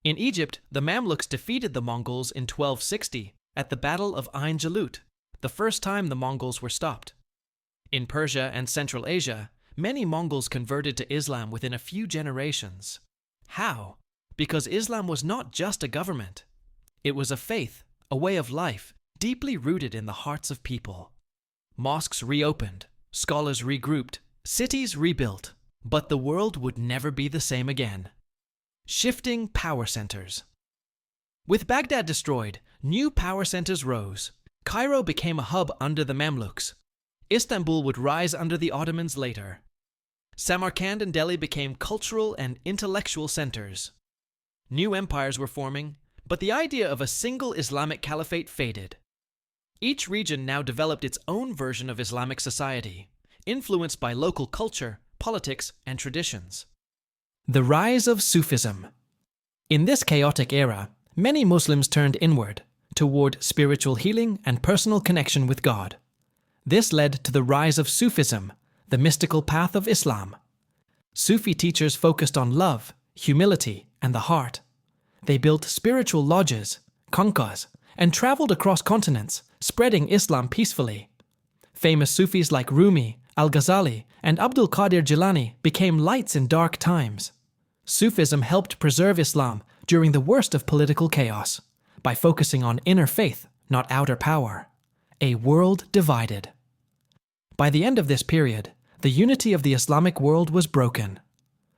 In Egypt, the Mamluks defeated the Mongols in 1260 at the Battle of Ain Jalut, the first time the Mongols were stopped. In Persia and Central Asia, many Mongols converted to Islam within a few generations. How? Because Islam was not just a government. It was a faith, a way of life, deeply rooted in the hearts of people. Mosques reopened, scholars regrouped, cities rebuilt, but the world would never be the same again. Shifting power centers. With Baghdad destroyed, new power centers rose. Cairo became a hub under the Mamluks. Istanbul would rise under the Ottomans later. Samarkand and Delhi became cultural and intellectual centers. New empires were forming, but the idea of a single Islamic caliphate faded. Each region now developed its own version of Islamic society, influenced by local culture, politics, and traditions. The rise of Sufism. In this chaotic era, many Muslims turned inward, toward spiritual healing and personal connection with God. This led to the rise of Sufism, the mystical path of Islam. Sufi teachers focused on love, humility, and the heart. They built spiritual lodges, khanqahs, and traveled across continents, spreading Islam peacefully. Famous Sufis like Rumi, Al-Ghazali, and Abdul Qadir Jilani became lights in dark times. Sufism helped preserve Islam during the worst of political chaos by focusing on inner faith, not outer power. A world divided. By the end of this period, the unity of the Islamic world was broken.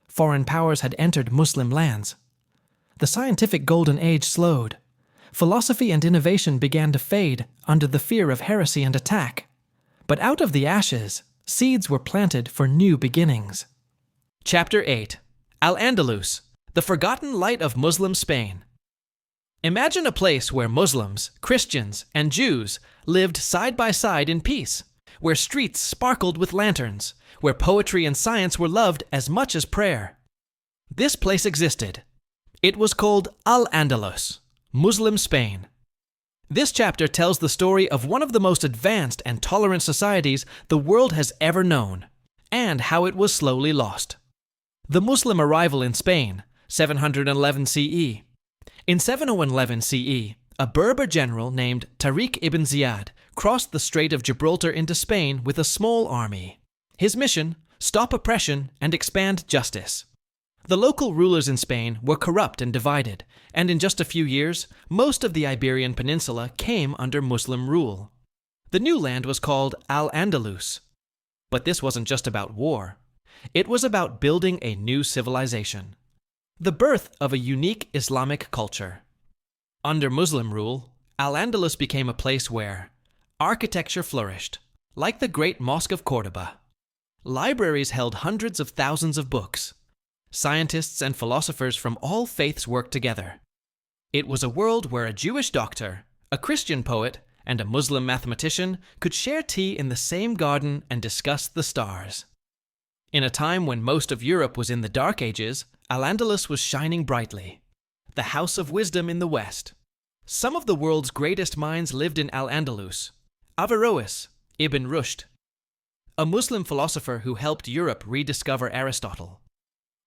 Foreign powers had entered Muslim lands. The scientific golden age slowed. Philosophy and innovation began to fade under the fear of heresy and attack. But out of the ashes, seeds were planted for new beginnings. Chapter 8. Al-Andalus, the forgotten light of Muslim Spain. Imagine a place where Muslims, Christians, and Jews lived side by side in peace, where streets sparkled with lanterns, where poetry and science were loved as much as prayer. This place existed. It was called Al-Andalus, Muslim Spain. This chapter tells the story of one of the most advanced and tolerant societies the world has ever known, and how it was slowly lost. The Muslim arrival in Spain, 711 CE. In 711 CE, a Berber general named Tariq ibn Ziyad crossed the Strait of Gibraltar into Spain with a small army. His mission: stop oppression and expand justice. The local rulers in Spain were corrupt and divided, and in just a few years, most of the Iberian Peninsula came under Muslim rule. The new land was called Al-Andalus. But this wasn't just about war. It was about building a new civilization. The birth of a unique Islamic culture. Under Muslim rule, Al-Andalus became a place where architecture flourished, like the Great Mosque of Cordoba. Libraries held hundreds of thousands of books. Scientists and philosophers from all faiths worked together. It was a world where a Jewish doctor, a Christian poet, and a Muslim mathematician could share tea in the same garden and discuss the stars. In a time when most of Europe was in the Dark Ages, Al-Andalus was shining brightly. The house of wisdom in the West. Some of the world's greatest minds lived in Al-Andalus. Averroes, Ibn Rushd, a Muslim philosopher who helped Europe rediscover Aristotle.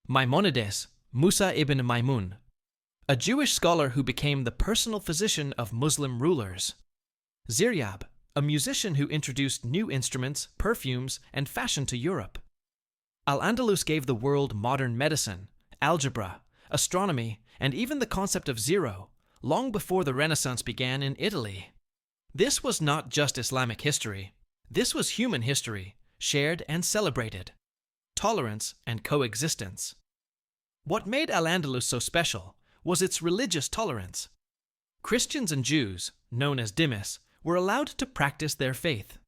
Maimonides, Musa ibn Maimun, a Jewish scholar who became the personal physician of Muslim rulers. Ziryab, a musician who introduced new instruments, perfumes, and fashion to Europe. Al-Andalus gave the world modern medicine, algebra, astronomy, and even the concept of zero, long before the Renaissance began in Italy. This was not just Islamic history. This was human history, shared and celebrated. Tolerance and coexistence. What made Al-Andalus so special was its religious tolerance. Christians and Jews, known as dhimmis, were allowed to practice their faith.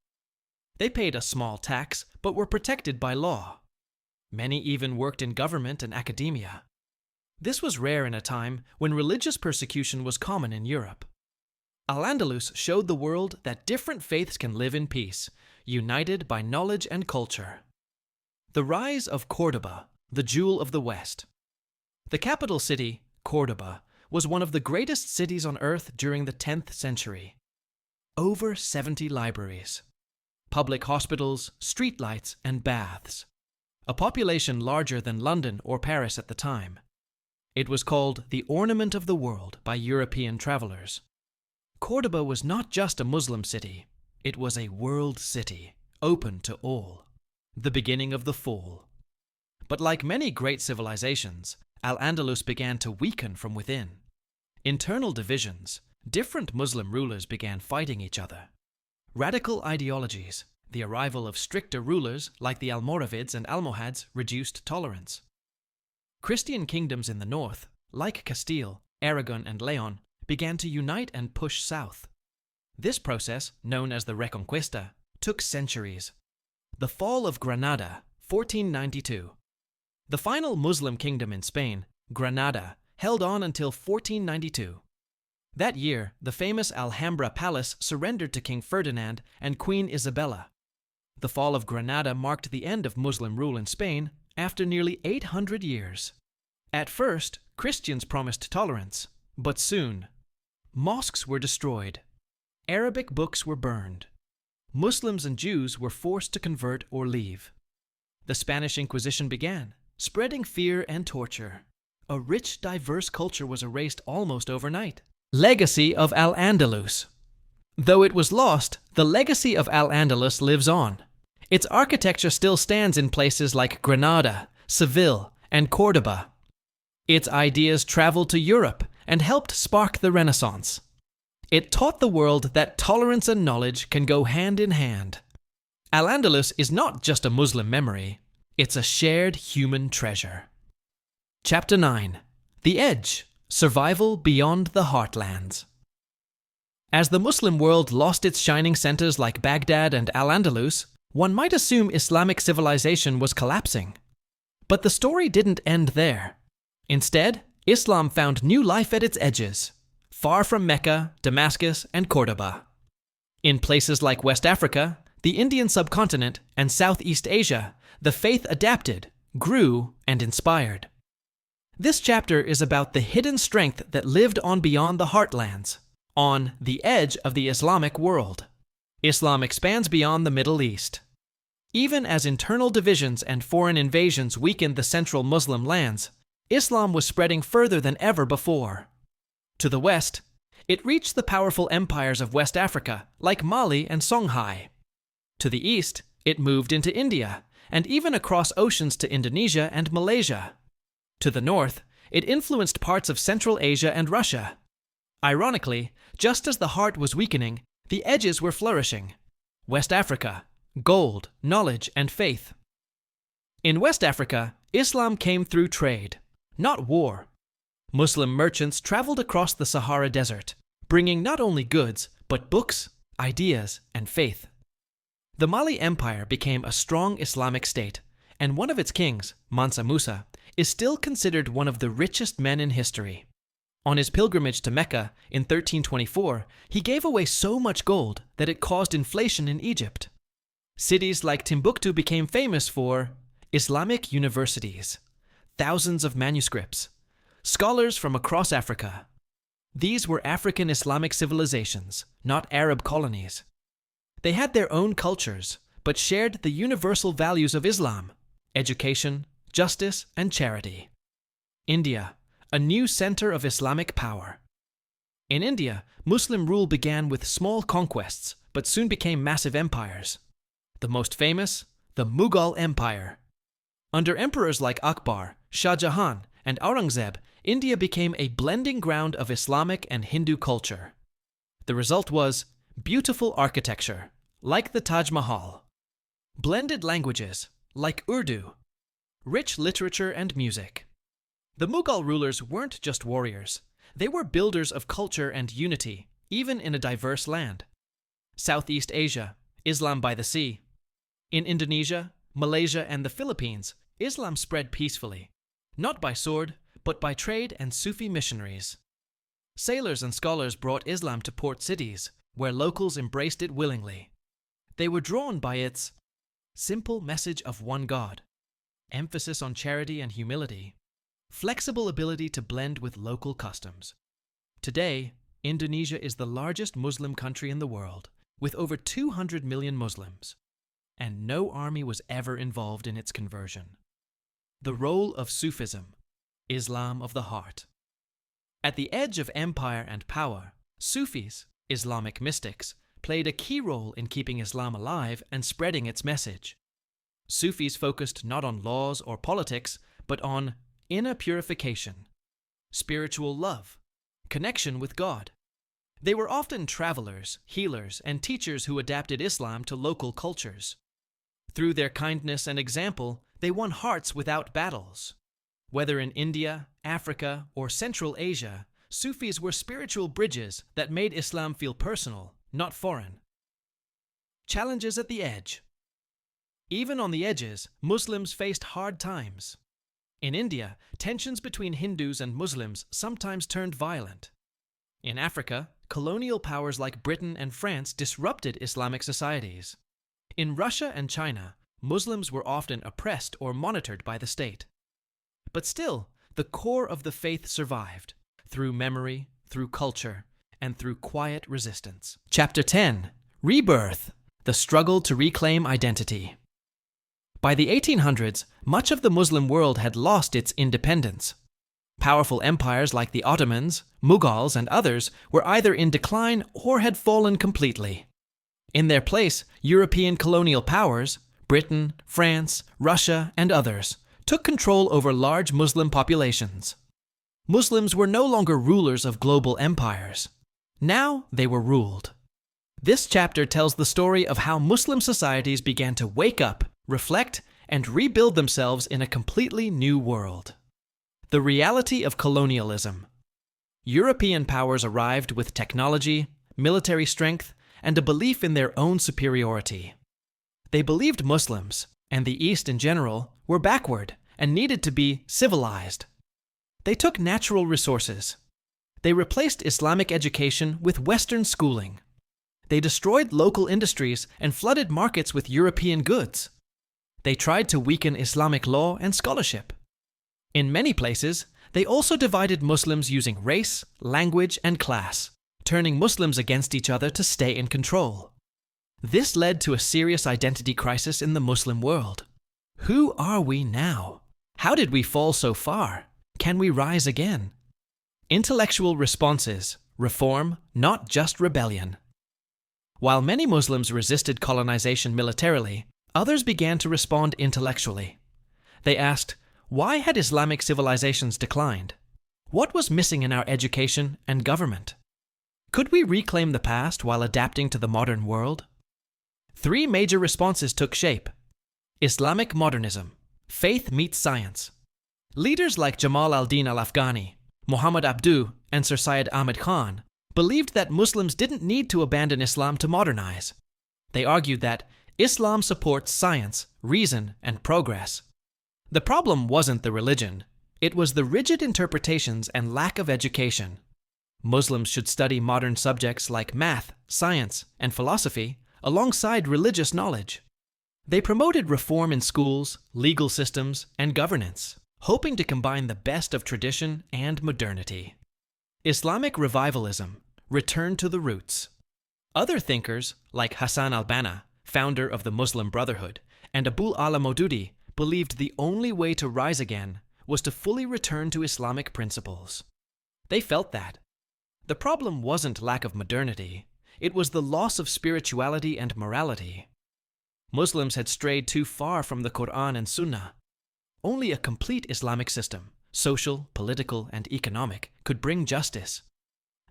They paid a small tax, but were protected by law. Many even worked in government and academia. This was rare in a time when religious persecution was common in Europe. Al-Andalus showed the world that different faiths can live in peace, united by knowledge and culture. The rise of Córdoba, the jewel of the West. The capital city, Córdoba, was one of the greatest cities on earth during the 10th century. Over 70 libraries, public hospitals, streetlights, and baths. A population larger than London or Paris at the time. It was called the ornament of the world by European travelers. Córdoba was not just a Muslim city, it was a world city, open to all. The beginning of the fall. But like many great civilizations, Al-Andalus began to weaken from within. Internal divisions, different Muslim rulers began fighting each other. Radical ideologies, the arrival of stricter rulers like the Almoravids and Almohads reduced tolerance. Christian kingdoms in the north, like Castile, Aragon, and Leon, began to unite and push south. This process, known as the Reconquista, took centuries. The fall of Granada, 1492. The final Muslim kingdom in Spain, Granada, held on until 1492. That year, the famous Alhambra Palace surrendered to King Ferdinand and Queen Isabella. The fall of Granada marked the end of Muslim rule in Spain after nearly 800 years. At first, Christians promised tolerance, but soon, mosques were destroyed. Arabic books were burned. Muslims and Jews were forced to convert or leave. The Spanish Inquisition began, spreading fear and torture. A rich, diverse culture was erased almost overnight. Legacy of Al-Andalus. Though it was lost, the legacy of Al-Andalus lives on. Its architecture still stands in places like Granada, Seville, and Córdoba. Its ideas traveled to Europe and helped spark the Renaissance. It taught the world that tolerance and knowledge can go hand in hand. Al-Andalus is not just a Muslim memory, it's a shared human treasure. Chapter 9. The Edge. Survival Beyond the Heartlands. As the Muslim world lost its shining centers like Baghdad and Al-Andalus, one might assume Islamic civilization was collapsing. But the story didn't end there. Instead, Islam found new life at its edges, far from Mecca, Damascus, and Córdoba. In places like West Africa, the Indian subcontinent, and Southeast Asia, the faith adapted, grew, and inspired. This chapter is about the hidden strength that lived on beyond the heartlands, on the edge of the Islamic world. Islam expands beyond the Middle East. Even as internal divisions and foreign invasions weakened the central Muslim lands, Islam was spreading further than ever before. To the west, it reached the powerful empires of West Africa, like Mali and Songhai. To the east, it moved into India, and even across oceans to Indonesia and Malaysia. To the north, it influenced parts of Central Asia and Russia. Ironically, just as the heart was weakening, the edges were flourishing. West Africa, gold, knowledge, and faith. In West Africa, Islam came through trade, not war. Muslim merchants traveled across the Sahara Desert, bringing not only goods, but books, ideas, and faith. The Mali Empire became a strong Islamic state, and one of its kings, Mansa Musa, is still considered one of the richest men in history. On his pilgrimage to Mecca in 1324, he gave away so much gold that it caused inflation in Egypt. Cities like Timbuktu became famous for Islamic universities, thousands of manuscripts, scholars from across Africa. These were African Islamic civilizations, not Arab colonies. They had their own cultures, but shared the universal values of Islam: education, justice, and charity. India, a new center of Islamic power. In India, Muslim rule began with small conquests, but soon became massive empires. The most famous, the Mughal Empire. Under emperors like Akbar, Shah Jahan, and Aurangzeb, India became a blending ground of Islamic and Hindu culture. The result was beautiful architecture, like the Taj Mahal, blended languages, like Urdu, rich literature and music. The Mughal rulers weren't just warriors, they were builders of culture and unity, even in a diverse land. Southeast Asia, Islam by the sea. In Indonesia, Malaysia, and the Philippines, Islam spread peacefully, not by sword, but by trade and Sufi missionaries. Sailors and scholars brought Islam to port cities, where locals embraced it willingly. They were drawn by its simple message of one God, emphasis on charity and humility, flexible ability to blend with local customs. Today, Indonesia is the largest Muslim country in the world, with over 200 million Muslims, and no army was ever involved in its conversion. The role of Sufism, Islam of the heart. At the edge of empire and power, Sufis, Islamic mystics, played a key role in keeping Islam alive and spreading its message. Sufis focused not on laws or politics, but on inner purification, spiritual love, connection with God. They were often travelers, healers, and teachers who adapted Islam to local cultures. Through their kindness and example, they won hearts without battles. Whether in India, Africa, or Central Asia, Sufis were spiritual bridges that made Islam feel personal, not foreign. Challenges at the edge. Even on the edges, Muslims faced hard times. In India, tensions between Hindus and Muslims sometimes turned violent. In Africa, colonial powers like Britain and France disrupted Islamic societies. In Russia and China, Muslims were often oppressed or monitored by the state. But still, the core of the faith survived, through memory, through culture, and through quiet resistance. Chapter 10. Rebirth, the struggle to reclaim identity. By the 1800s, much of the Muslim world had lost its independence. Powerful empires like the Ottomans, Mughals, and others were either in decline or had fallen completely. In their place, European colonial powers, Britain, France, Russia, and others, took control over large Muslim populations. Muslims were no longer rulers of global empires. Now they were ruled. This chapter tells the story of how Muslim societies began to wake up, reflect, and rebuild themselves in a completely new world. The reality of colonialism. European powers arrived with technology, military strength, and a belief in their own superiority. They believed Muslims, and the East in general, were backward and needed to be civilized. They took natural resources. They replaced Islamic education with Western schooling. They destroyed local industries and flooded markets with European goods. They tried to weaken Islamic law and scholarship. In many places, they also divided Muslims using race, language, and class, turning Muslims against each other to stay in control. This led to a serious identity crisis in the Muslim world. Who are we now? How did we fall so far? Can we rise again? Intellectual responses, reform, not just rebellion. While many Muslims resisted colonization militarily, others began to respond intellectually. They asked, why had Islamic civilizations declined? What was missing in our education and government? Could we reclaim the past while adapting to the modern world? 3 major responses took shape. Islamic modernism. Faith meets science. Leaders like Jamal al-Din al-Afghani, Muhammad Abduh, and Sir Syed Ahmad Khan believed that Muslims didn't need to abandon Islam to modernize. They argued that Islam supports science, reason, and progress. The problem wasn't the religion. It was the rigid interpretations and lack of education. Muslims should study modern subjects like math, science, and philosophy alongside religious knowledge. They promoted reform in schools, legal systems, and governance, hoping to combine the best of tradition and modernity. Islamic revivalism, return to the roots. Other thinkers, like Hassan al-Banna, founder of the Muslim Brotherhood, and Abul Ala Maududi, believed the only way to rise again was to fully return to Islamic principles. They felt that. The problem wasn't lack of modernity, it was the loss of spirituality and morality. Muslims had strayed too far from the Quran and Sunnah. Only a complete Islamic system, social, political, and economic, could bring justice.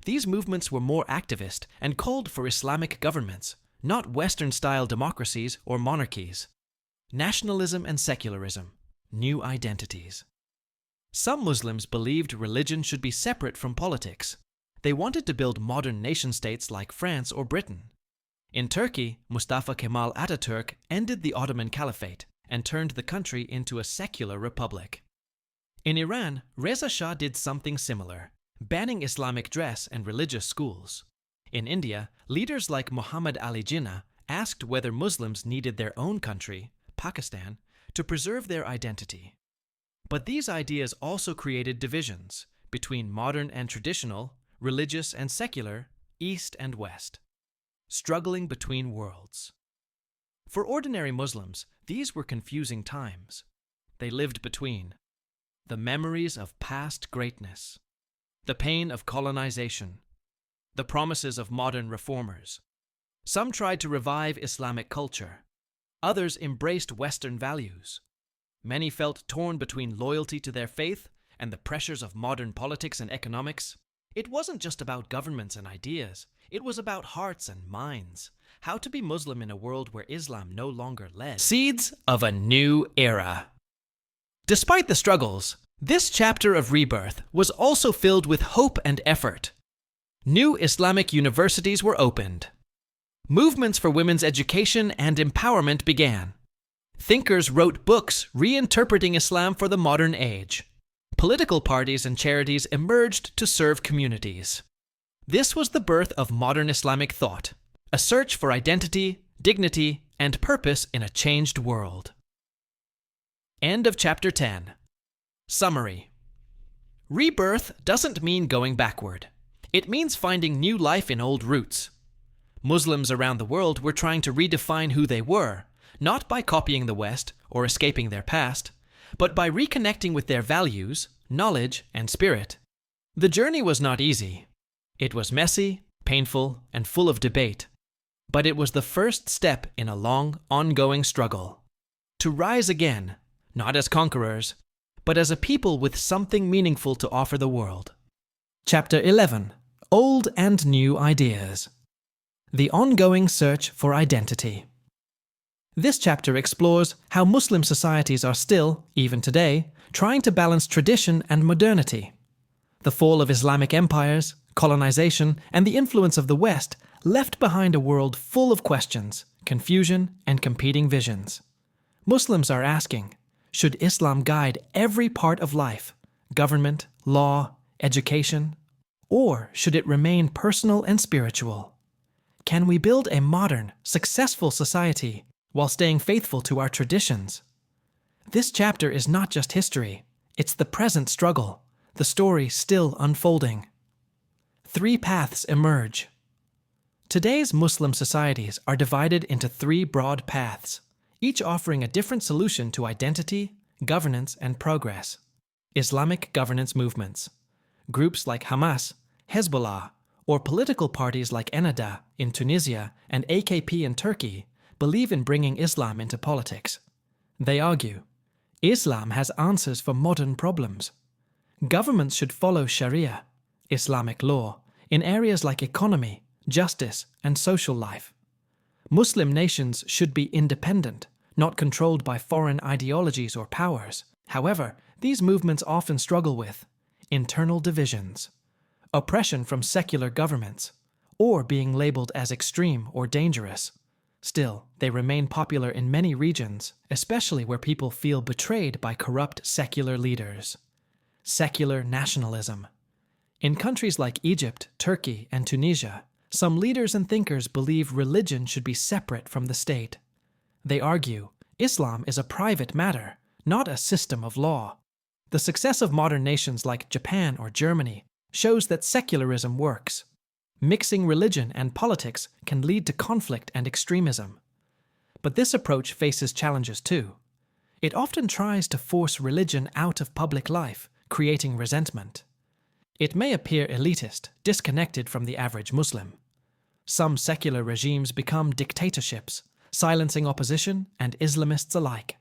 These movements were more activist and called for Islamic governments, not Western-style democracies or monarchies. Nationalism and secularism, new identities. Some Muslims believed religion should be separate from politics. They wanted to build modern nation-states like France or Britain. In Turkey, Mustafa Kemal Ataturk ended the Ottoman Caliphate and turned the country into a secular republic. In Iran, Reza Shah did something similar, banning Islamic dress and religious schools. In India, leaders like Muhammad Ali Jinnah asked whether Muslims needed their own country, Pakistan, to preserve their identity. But these ideas also created divisions between modern and traditional, religious and secular, East and West, struggling between worlds. For ordinary Muslims, these were confusing times. They lived between the memories of past greatness, the pain of colonization, the promises of modern reformers. Some tried to revive Islamic culture. Others embraced Western values. Many felt torn between loyalty to their faith and the pressures of modern politics and economics. It wasn't just about governments and ideas. It was about hearts and minds. How to be Muslim in a world where Islam no longer led. Seeds of a new era. Despite the struggles, this chapter of rebirth was also filled with hope and effort. New Islamic universities were opened. Movements for women's education and empowerment began. Thinkers wrote books reinterpreting Islam for the modern age. Political parties and charities emerged to serve communities. This was the birth of modern Islamic thought, a search for identity, dignity, and purpose in a changed world. End of Chapter 10. Summary. Rebirth doesn't mean going backward. It means finding new life in old roots. Muslims around the world were trying to redefine who they were, not by copying the West or escaping their past, but by reconnecting with their values, knowledge, and spirit. The journey was not easy. It was messy, painful, and full of debate. But it was the first step in a long, ongoing struggle. To rise again, not as conquerors, but as a people with something meaningful to offer the world. Chapter 11. Old and New Ideas. The ongoing search for identity. This chapter explores how Muslim societies are still, even today, trying to balance tradition and modernity. The fall of Islamic empires, colonization, and the influence of the West left behind a world full of questions, confusion, and competing visions. Muslims are asking, should Islam guide every part of life, government, law, education, or should it remain personal and spiritual? Can we build a modern, successful society while staying faithful to our traditions? This chapter is not just history, it's the present struggle, the story still unfolding. 3 paths emerge. Today's Muslim societies are divided into 3 broad paths, each offering a different solution to identity, governance, and progress. Islamic governance movements. Groups like Hamas, Hezbollah, or political parties like Ennahda in Tunisia and AKP in Turkey believe in bringing Islam into politics. They argue, Islam has answers for modern problems. Governments should follow Sharia, Islamic law, in areas like economy, justice, and social life. Muslim nations should be independent, not controlled by foreign ideologies or powers. However, these movements often struggle with internal divisions, oppression from secular governments, or being labeled as extreme or dangerous. Still, they remain popular in many regions, especially where people feel betrayed by corrupt secular leaders. Secular nationalism. In countries like Egypt, Turkey, and Tunisia, some leaders and thinkers believe religion should be separate from the state. They argue, Islam is a private matter, not a system of law. The success of modern nations like Japan or Germany shows that secularism works. Mixing religion and politics can lead to conflict and extremism. But this approach faces challenges too. It often tries to force religion out of public life, creating resentment. It may appear elitist, disconnected from the average Muslim. Some secular regimes become dictatorships, silencing opposition and Islamists alike.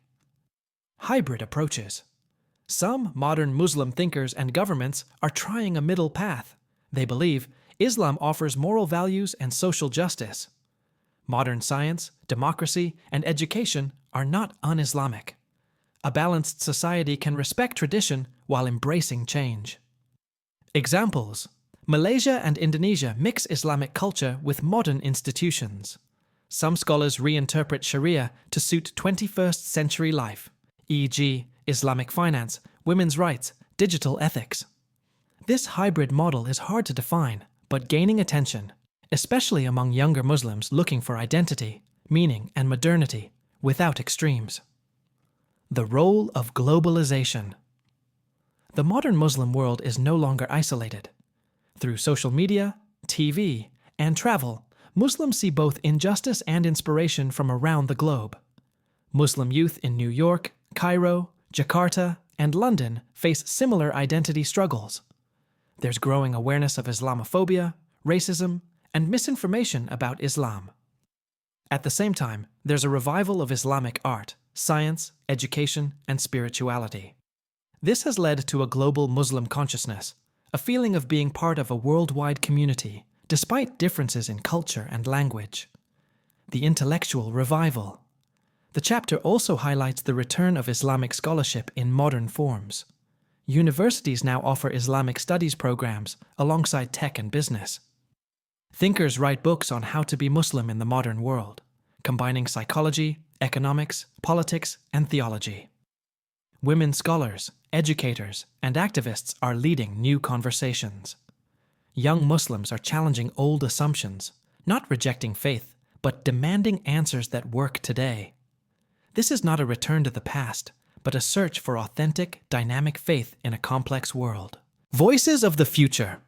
hybrid approaches. Some modern Muslim thinkers and governments are trying a middle path. They believe Islam offers moral values and social justice. Modern science, democracy, and education are not un-Islamic. A balanced society can respect tradition while embracing change. Examples: Malaysia and Indonesia mix Islamic culture with modern institutions. Some scholars reinterpret Sharia to suit 21st century life, e.g., Islamic finance, women's rights, digital ethics. This hybrid model is hard to define, but gaining attention, especially among younger Muslims looking for identity, meaning, and modernity, without extremes. The role of globalization. The modern Muslim world is no longer isolated. Through social media, TV, and travel, Muslims see both injustice and inspiration from around the globe. Muslim youth in New York, Cairo, Jakarta, and London face similar identity struggles. There's growing awareness of Islamophobia, racism, and misinformation about Islam. At the same time, there's a revival of Islamic art, science, education, and spirituality. This has led to a global Muslim consciousness, a feeling of being part of a worldwide community, despite differences in culture and language. The intellectual revival. The chapter also highlights the return of Islamic scholarship in modern forms. Universities now offer Islamic studies programs alongside tech and business. Thinkers write books on how to be Muslim in the modern world, combining psychology, economics, politics, and theology. Women scholars, educators, and activists are leading new conversations. Young Muslims are challenging old assumptions, not rejecting faith, but demanding answers that work today. This is not a return to the past, but a search for authentic, dynamic faith in a complex world. Voices of the future.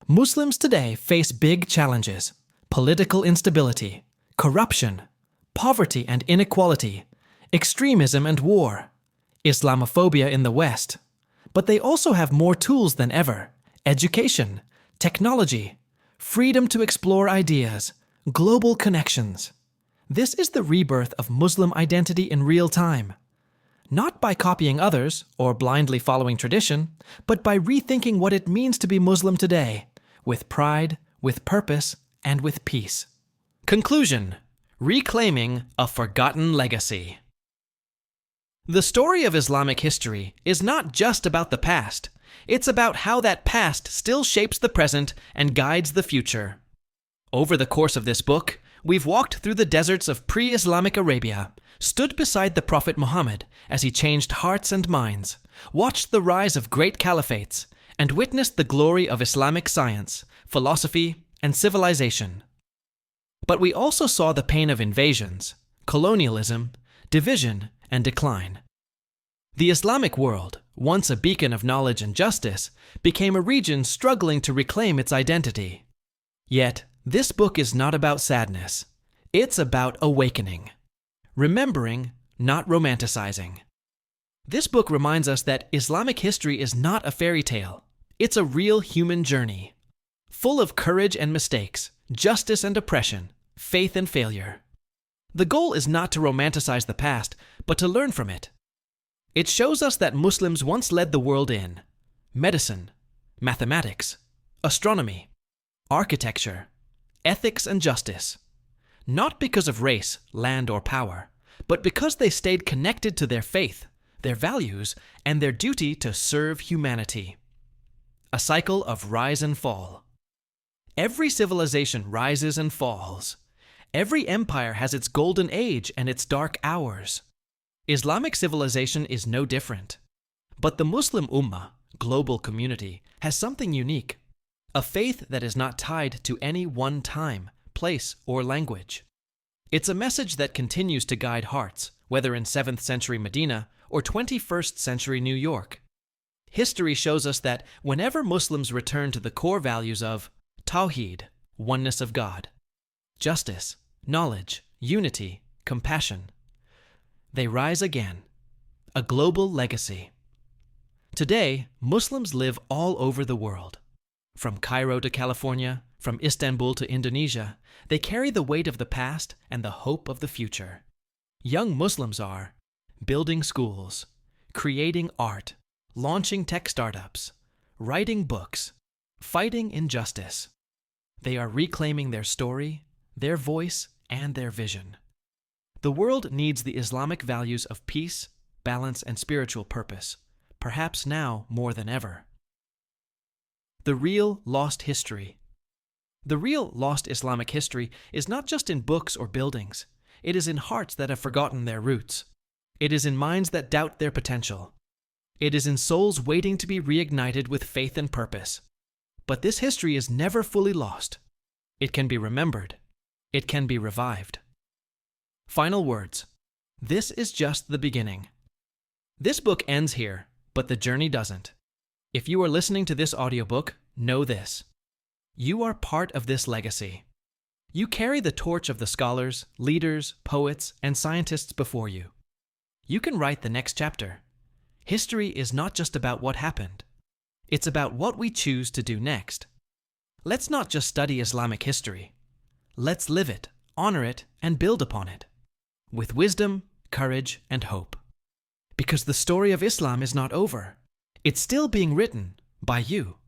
Muslims today face big challenges: political instability, corruption, poverty and inequality, extremism and war, Islamophobia in the West. But they also have more tools than ever: education, technology, freedom to explore ideas, global connections. This is the rebirth of Muslim identity in real time. Not by copying others or blindly following tradition, but by rethinking what it means to be Muslim today, with pride, with purpose, and with peace. Conclusion: reclaiming a forgotten legacy. The story of Islamic history is not just about the past. It's about how that past still shapes the present and guides the future. Over the course of this book, we've walked through the deserts of pre-Islamic Arabia, stood beside the Prophet Muhammad as he changed hearts and minds, watched the rise of great caliphates, and witnessed the glory of Islamic science, philosophy, and civilization. But we also saw the pain of invasions, colonialism, division, and decline. The Islamic world, once a beacon of knowledge and justice, became a region struggling to reclaim its identity. Yet, this book is not about sadness. It's about awakening. Remembering, not romanticizing. This book reminds us that Islamic history is not a fairy tale. It's a real human journey, full of courage and mistakes, justice and oppression, faith and failure. The goal is not to romanticize the past, but to learn from it. It shows us that Muslims once led the world in medicine, mathematics, astronomy, architecture, ethics and justice, not because of race, land, or power, but because they stayed connected to their faith, their values, and their duty to serve humanity. A cycle of rise and fall. Every civilization rises and falls. Every empire has its golden age and its dark hours. Islamic civilization is no different. But the Muslim Ummah, global community, has something unique. A faith that is not tied to any one time, place, or language. It's a message that continues to guide hearts, whether in 7th century Medina or 21st century New York. History shows us that whenever Muslims return to the core values of Tawheed, oneness of God, justice, knowledge, unity, compassion, they rise again, a global legacy. Today, Muslims live all over the world. From Cairo to California, from Istanbul to Indonesia, they carry the weight of the past and the hope of the future. Young Muslims are building schools, creating art, launching tech startups, writing books, fighting injustice. They are reclaiming their story, their voice, and their vision. The world needs the Islamic values of peace, balance, and spiritual purpose, perhaps now more than ever. The real lost history. The real lost Islamic history is not just in books or buildings. It is in hearts that have forgotten their roots. It is in minds that doubt their potential. It is in souls waiting to be reignited with faith and purpose. But this history is never fully lost. It can be remembered. It can be revived. Final words. This is just the beginning. This book ends here, but the journey doesn't. If you are listening to this audiobook, know this. You are part of this legacy. You carry the torch of the scholars, leaders, poets, and scientists before you. You can write the next chapter. History is not just about what happened. It's about what we choose to do next. Let's not just study Islamic history. Let's live it, honor it, and build upon it. With wisdom, courage, and hope. Because the story of Islam is not over. It's still being written by you.